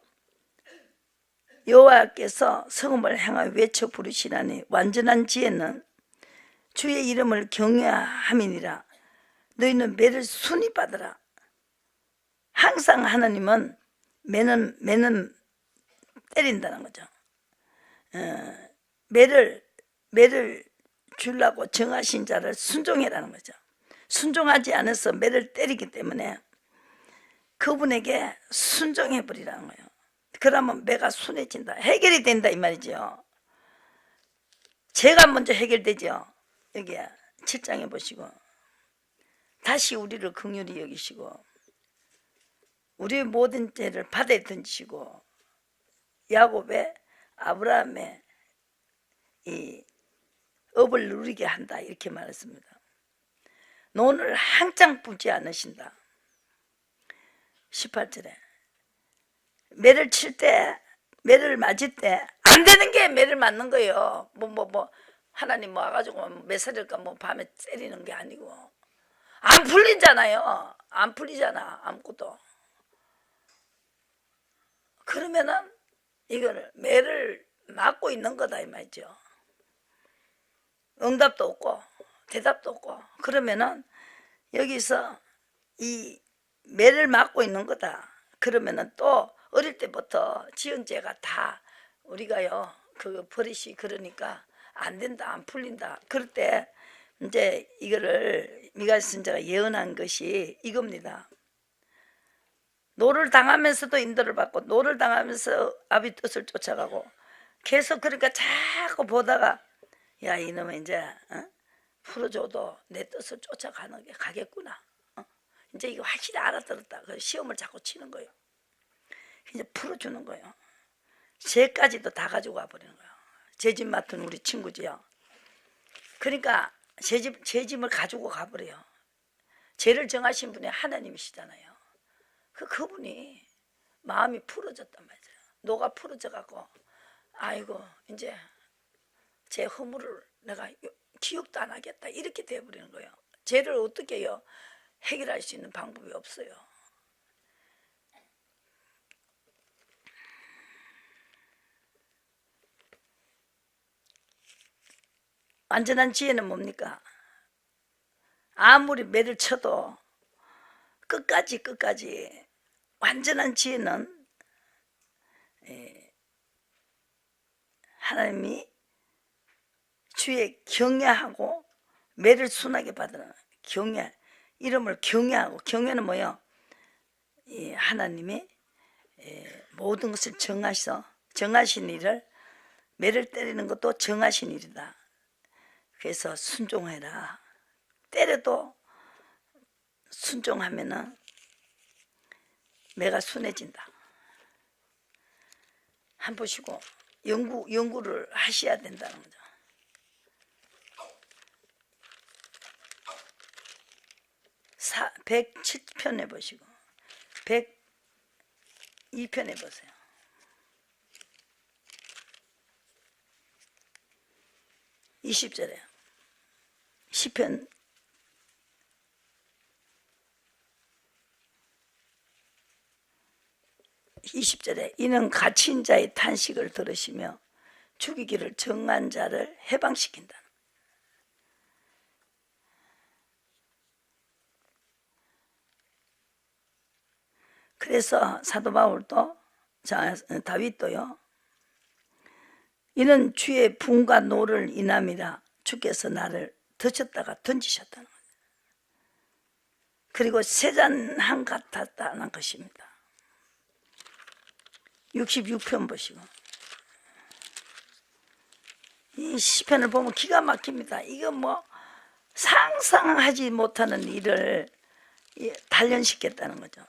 A: 여호와께서 성음을 향하여 외쳐 부르시라니 완전한 지혜는 주의 이름을 경외함이니라. 너희는 매를 순히 받으라. 항상 하나님은 매는 때린다는 거죠. 매를 주려고 정하신 자를 순종해라는 거죠. 순종하지 않아서 매를 때리기 때문에 그분에게 순종해버리라는 거예요. 그러면 매가 순해진다. 해결이 된다 이 말이죠. 죄가 먼저 해결되죠. 여기 7장에 보시고, 다시 우리를 긍휼히 여기시고 우리의 모든 죄를 바다에 던지시고 야곱의 아브라함의 이 업을 누리게 한다 이렇게 말했습니다. 논을 한창 뿌지 않으신다. 18절에 매를 칠 때, 매를 맞을 때 안 되는 게 매를 맞는 거예요. 하나님 와가지고 매살일까 밤에 때리는 게 아니고, 안 풀리잖아요. 안 풀리잖아 아무것도. 그러면은 이거를 매를 맞고 있는 거다 이 말이죠. 응답도 없고 대답도 없고. 그러면은 여기서 이 매를 맞고 있는 거다. 그러면은 또 어릴 때부터 지은 죄가 다 우리가요 그 버릇이 그러니까 안 된다, 안 풀린다. 그럴 때 이제 이거를 미가 선지자가 예언한 것이 이겁니다. 노를 당하면서도 인도를 받고 노를 당하면서 아비 뜻을 쫓아가고 계속, 그러니까 자꾸 보다가 야 이놈은 이제 풀어줘도 내 뜻을 쫓아가는 게 가겠구나. 이제 이거 확실히 알아들었다. 그 시험을 자꾸 치는 거예요. 이제 풀어주는 거예요. 죄까지도 다 가지고 와버리는 거예요. 죄짐 맡은 우리 친구지요. 그러니까 죄짐을 가지고 가버려요. 죄를 정하신 분이 하나님이시잖아요. 그분이 마음이 풀어졌단 말이에요. 노가 풀어져 갖고 아이고 이제 제 허물을 내가 기억도 안 하겠다 이렇게 돼버리는 거예요. 죄를 어떻게 해요? 해결할 수 있는 방법이 없어요. 완전한 지혜는 뭡니까? 아무리 매를 쳐도 끝까지 완전한 지혜는 하나님이 주의 경외하고 매를 순하게 받으는 경외, 이름을 경외하고, 경외는 뭐예요? 하나님이 모든 것을 정하신 일을, 매를 때리는 것도 정하신 일이다. 그래서 순종해라. 때려도 순종하면은 매가 순해진다. 한 보시고 연구를 하셔야 된다는 거죠. 107편에 보시고 102편에 보세요. 20절에 시편 20절에 이는 갇힌 자의 탄식을 들으시며 죽이기를 정한 자를 해방시킨다. 그래서 사도 바울도 다윗도요. 이는 주의 분과 노를 인함이라 주께서 나를 드셨다가 던지셨다는 거예요. 그리고 세잔한 같았다는 것입니다. 66편 보시고 이 시편을 보면 기가 막힙니다. 이거 뭐 상상하지 못하는 일을 단련시켰다는 거죠.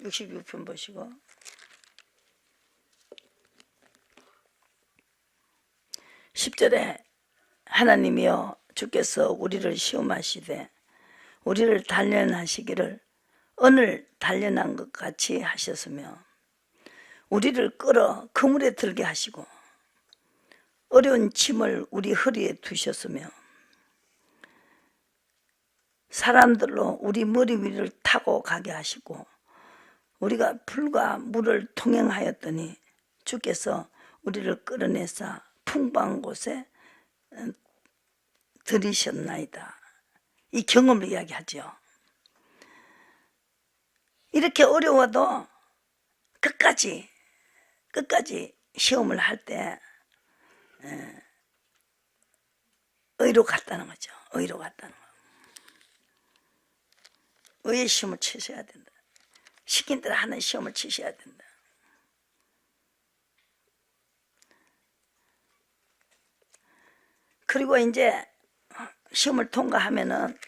A: 66편 보시고 10절에 하나님이여 주께서 우리를 시험하시되 우리를 단련하시기를 은을 단련한 것 같이 하셨으며 우리를 끌어 그물에 들게 하시고 어려운 짐을 우리 허리에 두셨으며 사람들로 우리 머리 위를 타고 가게 하시고 우리가 불과 물을 통행하였더니 주께서 우리를 끌어내사 풍부한 곳에 들이셨나이다. 이 경험을 이야기하죠. 이렇게 어려워도 끝까지 시험을 할 때 의로 갔다는 거죠. 의로 갔다는 거. 의의 시험을 치셔야 된다. 시킨 대로 하는 시험을 치셔야 된다. 그리고 이제 시험을 통과하면은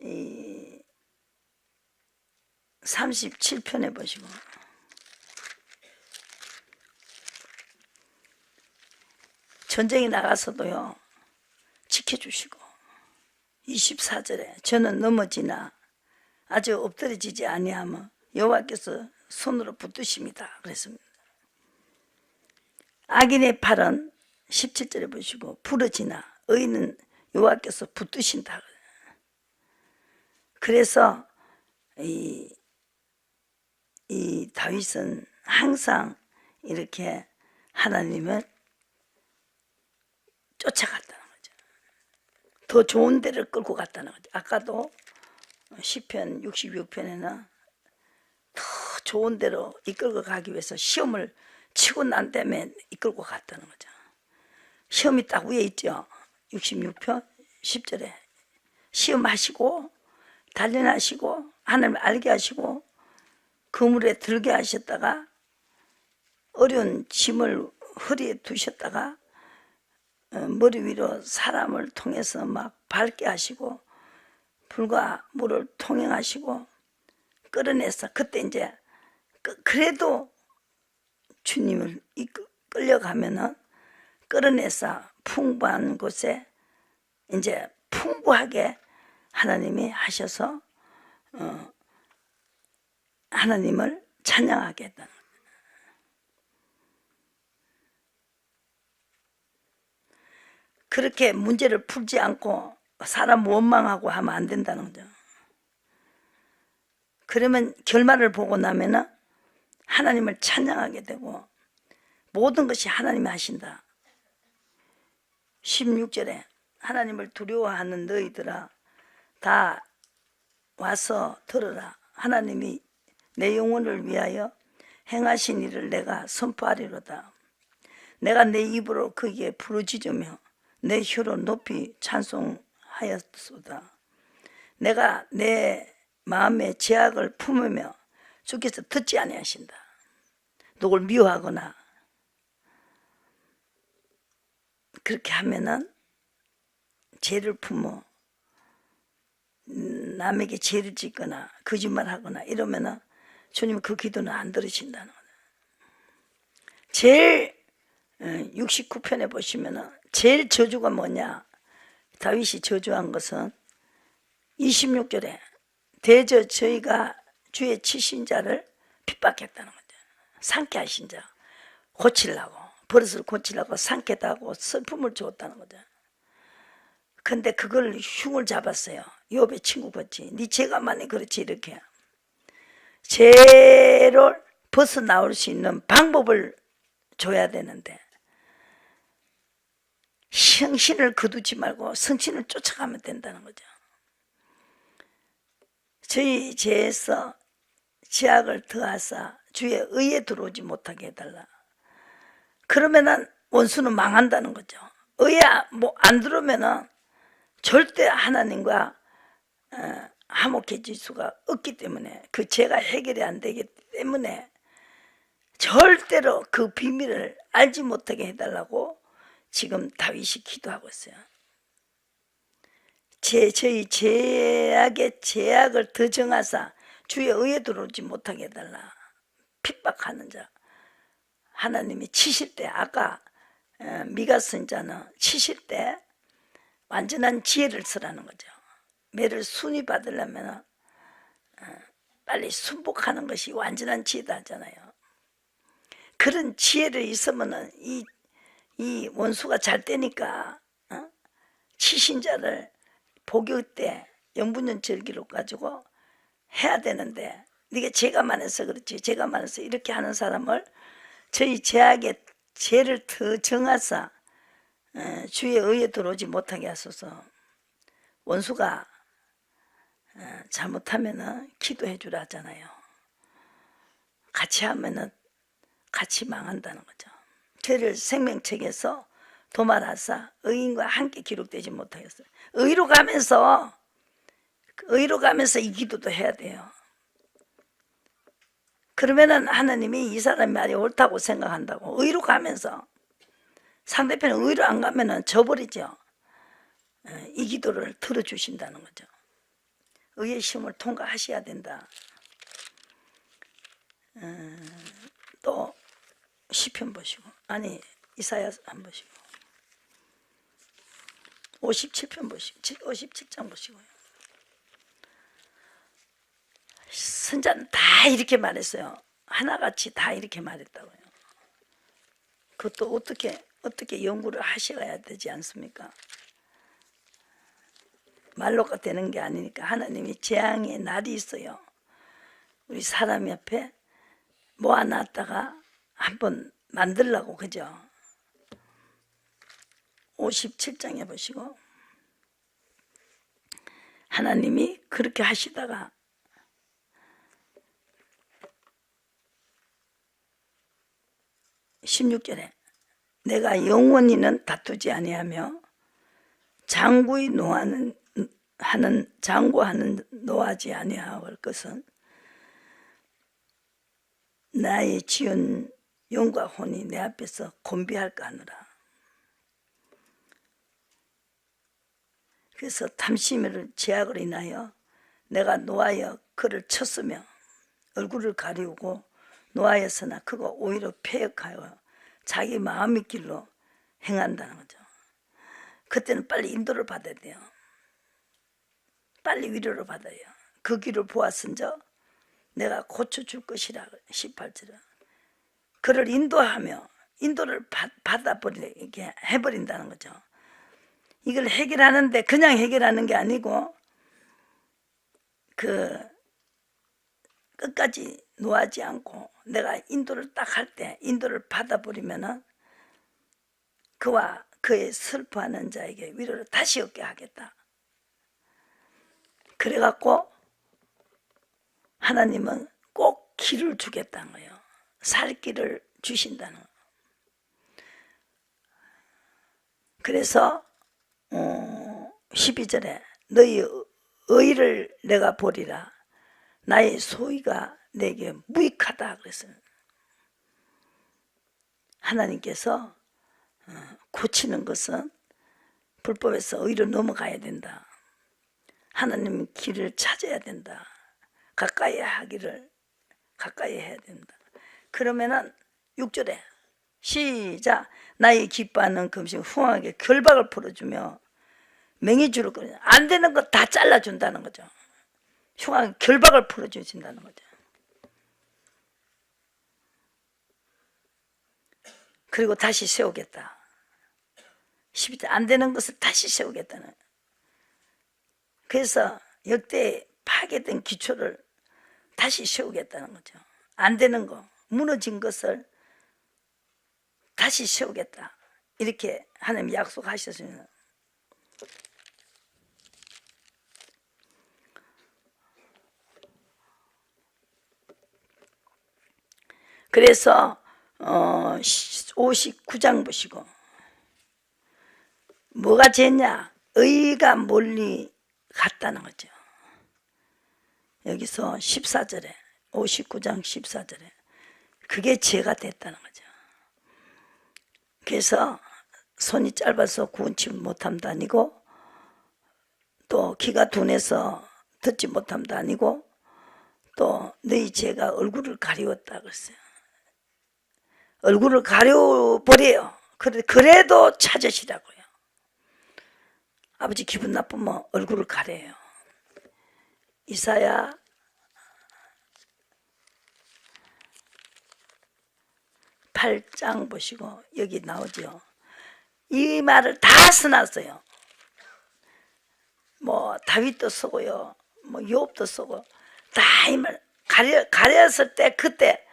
A: 이 37편에 보시고 전쟁에 나가서도요 지켜주시고 24절에 저는 넘어지나 아주 엎드려지지 아니하며 여호와께서 손으로 붙드십니다. 그랬습니다. 악인의 팔은 17절에 보시고 부러지나 의인은 여호와께서 붙드신다. 그래서 이 다윗은 항상 이렇게 하나님을 쫓아갔다는 거죠. 더 좋은 데를 끌고 갔다는 거죠. 아까도 시편 66편에는 더 좋은 데로 이끌고 가기 위해서 시험을 치고 난 다음에 이끌고 갔다는 거죠. 시험이 딱 위에 있죠. 66편 10절에 시험하시고 단련하시고 하나님을 알게 하시고 그물에 들게 하셨다가 어려운 짐을 허리에 두셨다가 머리 위로 사람을 통해서 막 밟게 하시고 불과 물을 통행하시고 끌어내서 그때 이제 그래도 주님을 끌려가면은 끌어내서 풍부한 곳에 이제 풍부하게 하나님이 하셔서 하나님을 찬양하게 했다는 거예요. 그렇게 문제를 풀지 않고 사람 원망하고 하면 안 된다는 거죠. 그러면 결말을 보고 나면은 하나님을 찬양하게 되고 모든 것이 하나님이 하신다. 16절에 하나님을 두려워하는 너희들아 다 와서 들으라. 하나님이 내 영혼을 위하여 행하신 일을 내가 선포하리로다. 내가 내 입으로 그에게 부르짖으며 내 혀로 높이 찬송하였소다. 내가 내 마음에 제약을 품으며 주께서 듣지 아니하신다. 누굴 미워하거나 그렇게 하면은 죄를 품어 남에게 죄를 짓거나 거짓말하거나 이러면은 주님 그 기도는 안 들으신다는 거예요. 제일 69편에 보시면은 제일 저주가 뭐냐? 다윗이 저주한 것은 26절에 대저 저희가 주의 치신 자를 핍박했다는 거죠. 상쾌하신 자 고치려고, 버릇을 고치려고 상쾌하고 슬픔을 주었다는 거죠. 근데 그걸 흉을 잡았어요. 욥의 친구 같이 네 죄가만이 그렇지, 이렇게 죄를 벗어나올 수 있는 방법을 줘야 되는데 형신을 거두지 말고 성신을 쫓아가면 된다는 거죠. 저희 죄에서 죄악을 더하사 주의 의에 들어오지 못하게 해달라. 그러면은 원수는 망한다는 거죠. 의에 안 들어오면은 절대 하나님과 화목해질 수가 없기 때문에, 그 죄가 해결이 안 되기 때문에 절대로 그 비밀을 알지 못하게 해달라고 지금 다윗이 기도하고 있어요. 저희 죄악의 죄악을 더 정하사 주의 의에 들어오지 못하게 해달라. 핍박하는 자, 하나님이 치실 때, 아까 미가 선자는 치실 때 완전한 지혜를 쓰라는 거죠. 매를 순위 받으려면 빨리 순복하는 것이 완전한 지혜다 하잖아요. 그런 지혜를 있으면 이 원수가 잘 되니까 치신 자를 복역 때 영분연 절기로 가지고 해야 되는데, 네가 죄가 많아서 그렇지, 죄가 많아서 이렇게 하는 사람을 저희 죄악의 죄를 더 정하사 주의 의에 들어오지 못하게 하소서. 원수가 잘못하면은 기도해 주라 하잖아요. 같이 하면은 같이 망한다는 거죠. 죄를 생명책에서 도말하사 의인과 함께 기록되지 못하겠어요. 의로 가면서 이 기도도 해야 돼요. 그러면은 하나님이 이 사람이 말이 옳다고 생각한다고. 의로 가면서, 상대편은 의로 안 가면은 져버리죠. 이 기도를 들어주신다는 거죠. 의의 시험을 통과하셔야 된다. 또 시편 보시고, 아니 이사야 한 보시고, 57편 보시고, 57장 보시고요. 선자는 다 이렇게 말했어요. 하나같이 다 이렇게 말했다고요. 그것도 어떻게 연구를 하셔야 되지 않습니까? 말로가 되는 게 아니니까. 하나님이 재앙의 날이 있어요. 우리 사람 옆에 모아놨다가 한번 만들라고, 그죠? 57장에 보시고, 하나님이 그렇게 하시다가 16절에 내가 영원히는 다투지 아니하며 장구하는 노하지 아니할 것은 나의 지은 영과 혼이 내 앞에서 곤비할까 하느라. 그래서 탐심을 제약을 인하여 내가 노하여 그를 쳤으며 얼굴을 가리우고 노하였으나 그가 오히려 패역하여 자기 마음의 길로 행한다는 거죠. 그때는 빨리 인도를 받아야 돼요. 빨리 위로를 받아요. 그 길을 보았은저 내가 고쳐줄 것이라. 18절은 그를 인도하며 인도를 받아버리게 해버린다는 거죠. 이걸 해결하는데 그냥 해결하는 게 아니고 끝까지 노하지 않고 내가 인도를 딱 할 때 인도를 받아버리면은 그와 그의 슬퍼하는 자에게 위로를 다시 얻게 하겠다. 그래갖고 하나님은 꼭 길을 주겠다는 거예요. 살 길을 주신다는 거예요. 그래서 12절에 너희 의를 내가 보리라. 나의 소위가 내게 무익하다 그랬어요. 하나님께서 고치는 것은 불법에서 의로 넘어가야 된다. 하나님 길을 찾아야 된다. 가까이 하기를 가까이 해야 된다. 그러면은 6절에 시작. 나의 기뻐하는 금식 후하게 결박을 풀어주며 맹의주를 끊어. 안 되는 거 다 잘라준다는 거죠. 흉하게 결박을 풀어주신다는 거죠. 그리고 다시 세우겠다. 12절 안 되는 것을 다시 세우겠다는. 그래서 역대 파괴된 기초를 다시 세우겠다는 거죠. 안 되는 거, 무너진 것을 다시 세우겠다. 이렇게 하나님 약속하셨습니다. 그래서 59장 보시고 뭐가 죄냐? 의가 멀리 갔다는 거죠. 여기서 14절에 59장 14절에 그게 죄가 됐다는 거죠. 그래서 손이 짧아서 구원치 못함도 아니고 또 귀가 둔해서 듣지 못함도 아니고 또 너희 죄가 얼굴을 가리웠다 그랬어요. 얼굴을 가려버려요. 그래도 찾으시라고요. 아버지 기분 나쁘면 얼굴을 가려요. 이사야 8장 보시고 여기 나오죠. 이 말을 다 써놨어요. 뭐 다윗도 쓰고요, 뭐 욥도 쓰고 다 이 말 가렸을 때 그때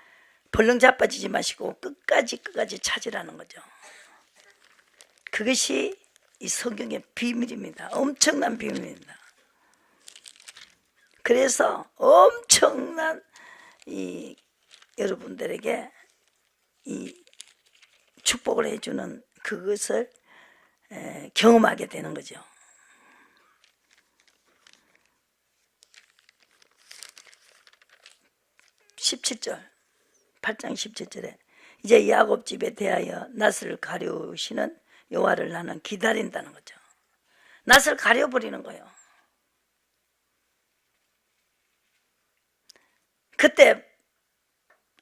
A: 벌렁 자빠지지 마시고 끝까지 찾으라는 거죠. 그것이 이 성경의 비밀입니다. 엄청난 비밀입니다. 그래서 엄청난 이 여러분들에게 이 축복을 해주는 그것을 경험하게 되는 거죠. (17절) 8장 17절에 이제 야곱 집에 대하여 낯을 가려우시는 여호와를 나는 기다린다는 거죠. 낯을 가려버리는 거예요. 그때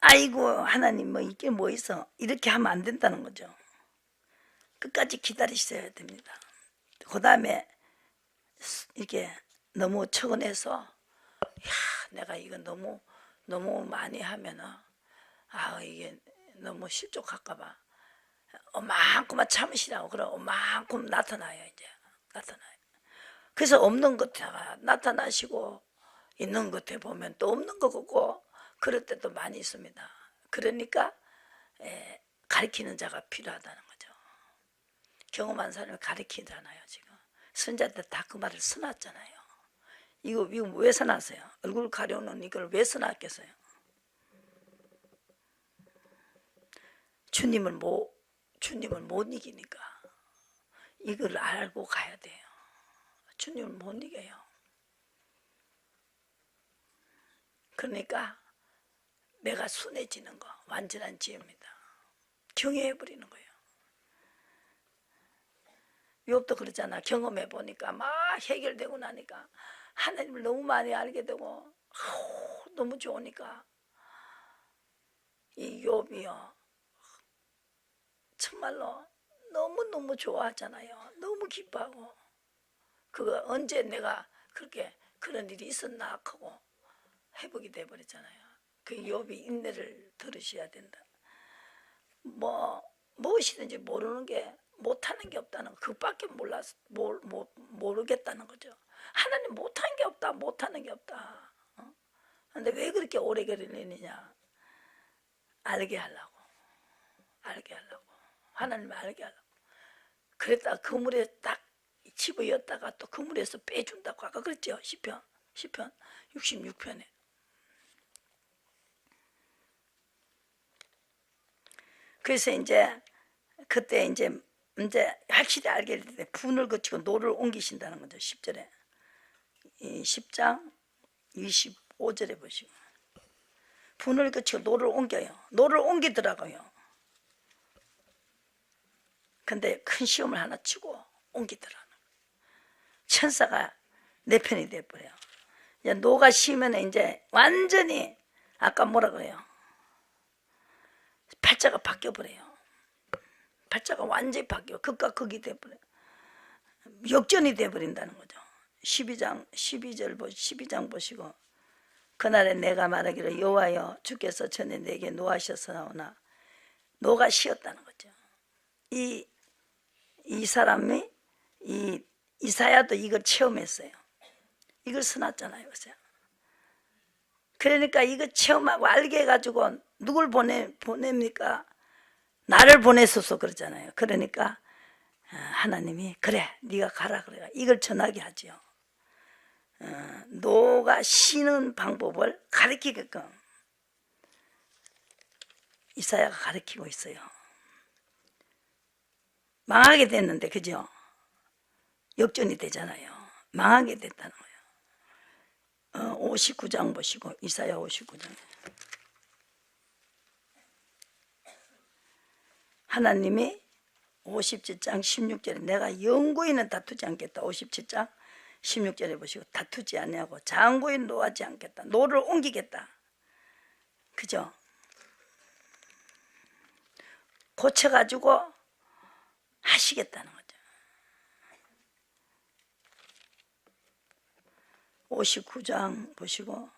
A: 아이고 하나님 뭐 이게 뭐 있어 이렇게 하면 안 된다는 거죠. 끝까지 기다리셔야 됩니다. 그 다음에 이렇게 너무 처근해서 야 내가 이거 너무 많이 하면은 이게 너무 실족할까봐 어만큼만 참으시라고. 그럼 어만큼 나타나요. 이제 나타나요. 그래서 없는 것에다가 나타나시고 있는 것에 보면 또 없는 것 같고 그럴 때도 많이 있습니다. 그러니까 가르치는 자가 필요하다는 거죠. 경험한 사람을 가르치잖아요. 지금 선자들 다 그 말을 써놨잖아요. 이거 왜 써놨어요? 얼굴 가려놓는 이걸 왜 써놨겠어요? 주님을 못 이기니까 이걸 알고 가야 돼요. 주님을 못 이겨요. 그러니까 내가 순해지는 거 완전한 지혜입니다. 경외해버리는 거예요. 욥도 그러잖아. 경험해보니까 막 해결되고 나니까 하나님을 너무 많이 알게 되고 너무 좋으니까 이 욥이요 정말로 너무너무 좋아하잖아요. 너무 기뻐하고 그거 언제 내가 그렇게 그런 일이 있었나 하고 회복이 돼버리잖아요. 그 욥이 인내를 들으셔야 된다. 무엇이든지 모르는 게 못하는 게 없다는 거 그밖에 모르겠다는 거죠. 하나님 못하는 게 없다. 못하는 게 없다. 근데 왜 그렇게 오래 걸리느냐? 알게 하려고 하나님을 알게 하려고. 그랬다가 그물에 딱 집어였다가 또 그물에서 빼준다고 아까 그랬죠. 시편 66편에. 그래서 이제 그때 이제 확실히 알게 될 때 분을 거치고 노를 옮기신다는 거죠. 10절에 10장 25절에 보시고 분을 거치고 노를 옮겨요. 노를 옮기더라고요. 근데 큰 시험을 하나 치고 옮기더라고요. 천사가 내 편이 돼버려요. 이제 노가 심으면 이제 완전히 아까 뭐라 그래요? 팔자가 바뀌어버려요. 팔자가 완전히 바뀌어. 극과 극이 돼버려요. 역전이 돼버린다는 거죠. 12장 보시고 그날에 내가 말하기를 여호와여 주께서 전에 내게 노하셨사오나 노가 쉬었다는 거죠. 이 사람이 이사야도 이걸 체험했어요. 이걸 써놨잖아요. 보세요. 그러니까 이거 체험하고 알게 해가지고 누굴 보냅니까? 나를 보내소서 그러잖아요. 그러니까 하나님이 그래 네가 가라 그래 이걸 전하게 하죠. 노가 쉬는 방법을 가르치게끔 이사야가 가르치고 있어요. 망하게 됐는데 그죠? 역전이 되잖아요. 망하게 됐다는 거예요. 59장 보시고 이사야 59장 하나님이 57장 16절에 내가 영구히는 다투지 않겠다. 57장 16절에 보시고 다투지 않냐고 장구히 노하지 않겠다. 노를 옮기겠다. 그죠? 고쳐가지고 하시겠다는 거죠. 59장 보시고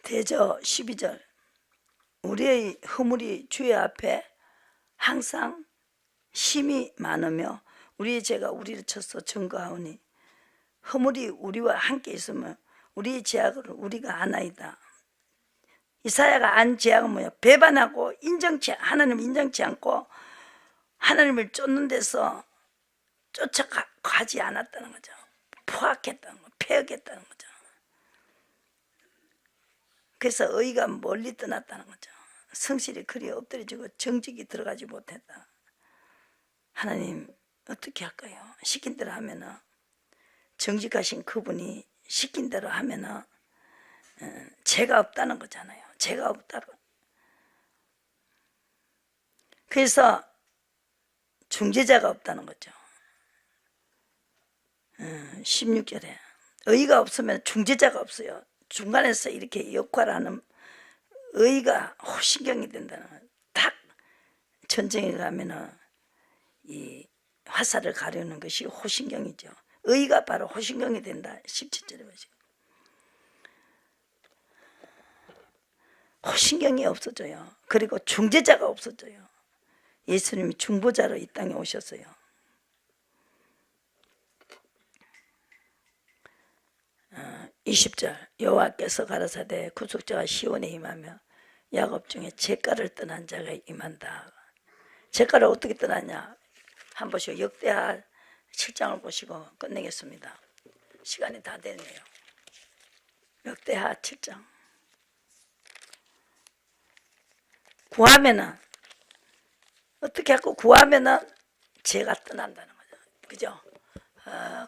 A: 대저 12절 우리의 허물이 주의 앞에 항상 힘이 많으며 우리의 죄가 우리를 쳐서 증거하오니 허물이 우리와 함께 있으면 우리의 죄악을 우리가 아나이다. 이사야가 안 죄악은 뭐야? 배반하고 하나님을 인정치 않고 하나님을 쫓는 데서 쫓아가지 않았다는 거죠. 포악했다는 거, 폐역했다는 거죠. 그래서 의가 멀리 떠났다는 거죠. 성실히 그리 엎드려지고 정직이 들어가지 못했다. 하나님 어떻게 할까요? 시킨 대로 하면은 정직하신 그분이 시킨 대로 하면은 죄가 없다는 거잖아요. 죄가 없다고. 그래서 중재자가 없다는 거죠. 16절에 의가 없으면 중재자가 없어요. 중간에서 이렇게 역할을 하는 의가 호신경이 된다는 거예요. 딱 전쟁에 가면은 이 화살을 가르는 것이 호신경이죠. 의가 바로 호신경이 된다. 17절에 보시고 호신경이 없어져요. 그리고 중재자가 없어져요. 예수님이 중보자로 이 땅에 오셨어요. 20절 여호와께서 가라사대 구속자가 시온에 임하며 야곱 중에 죄가를 떠난 자가 임한다. 죄가를 어떻게 떠났냐? 한번 보시고 역대하 7장을 보시고 끝내겠습니다. 시간이 다 됐네요. 역대하 7장 구하면은 어떻게 하고 구하면은 죄가 떠난다는 거죠. 그죠?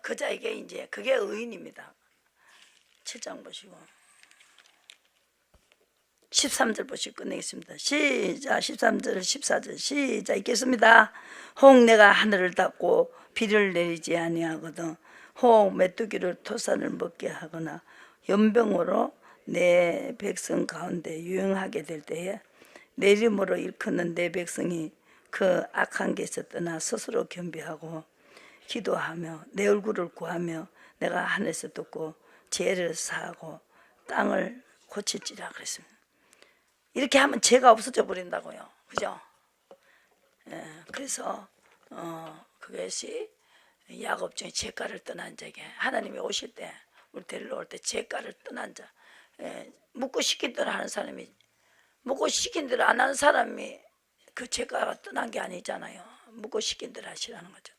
A: 그 자에게 이제 그게 의인입니다. 7장 보시고 13절 보시고 끝내겠습니다. 시작. 13절 14절 시작. 읽겠습니다. 혹 내가 하늘을 닫고 비를 내리지 아니하거든 혹 메뚜기를 토산을 먹게 하거나 연병으로 내 백성 가운데 유행하게 될 때에 내림으로 일컫는 내 백성이 그 악한 길에서 떠나 스스로 겸비하고 기도하며 내 얼굴을 구하며 내가 하늘에서 듣고 죄를 사하고 땅을 고칠지라 그랬습니다. 이렇게 하면 죄가 없어져 버린다고요. 그죠? 그래서 그것이 야곱 중에 죄가를 떠난 자에게 하나님이 오실 때 우리 데리러 올 때 죄가를 떠난 자 묻고 시킨 대로 하는 사람이 묻고 시킨 대로 안 하는 사람이 그 죄가가 떠난 게 아니잖아요. 묻고 시킨 대로 하시라는 거죠.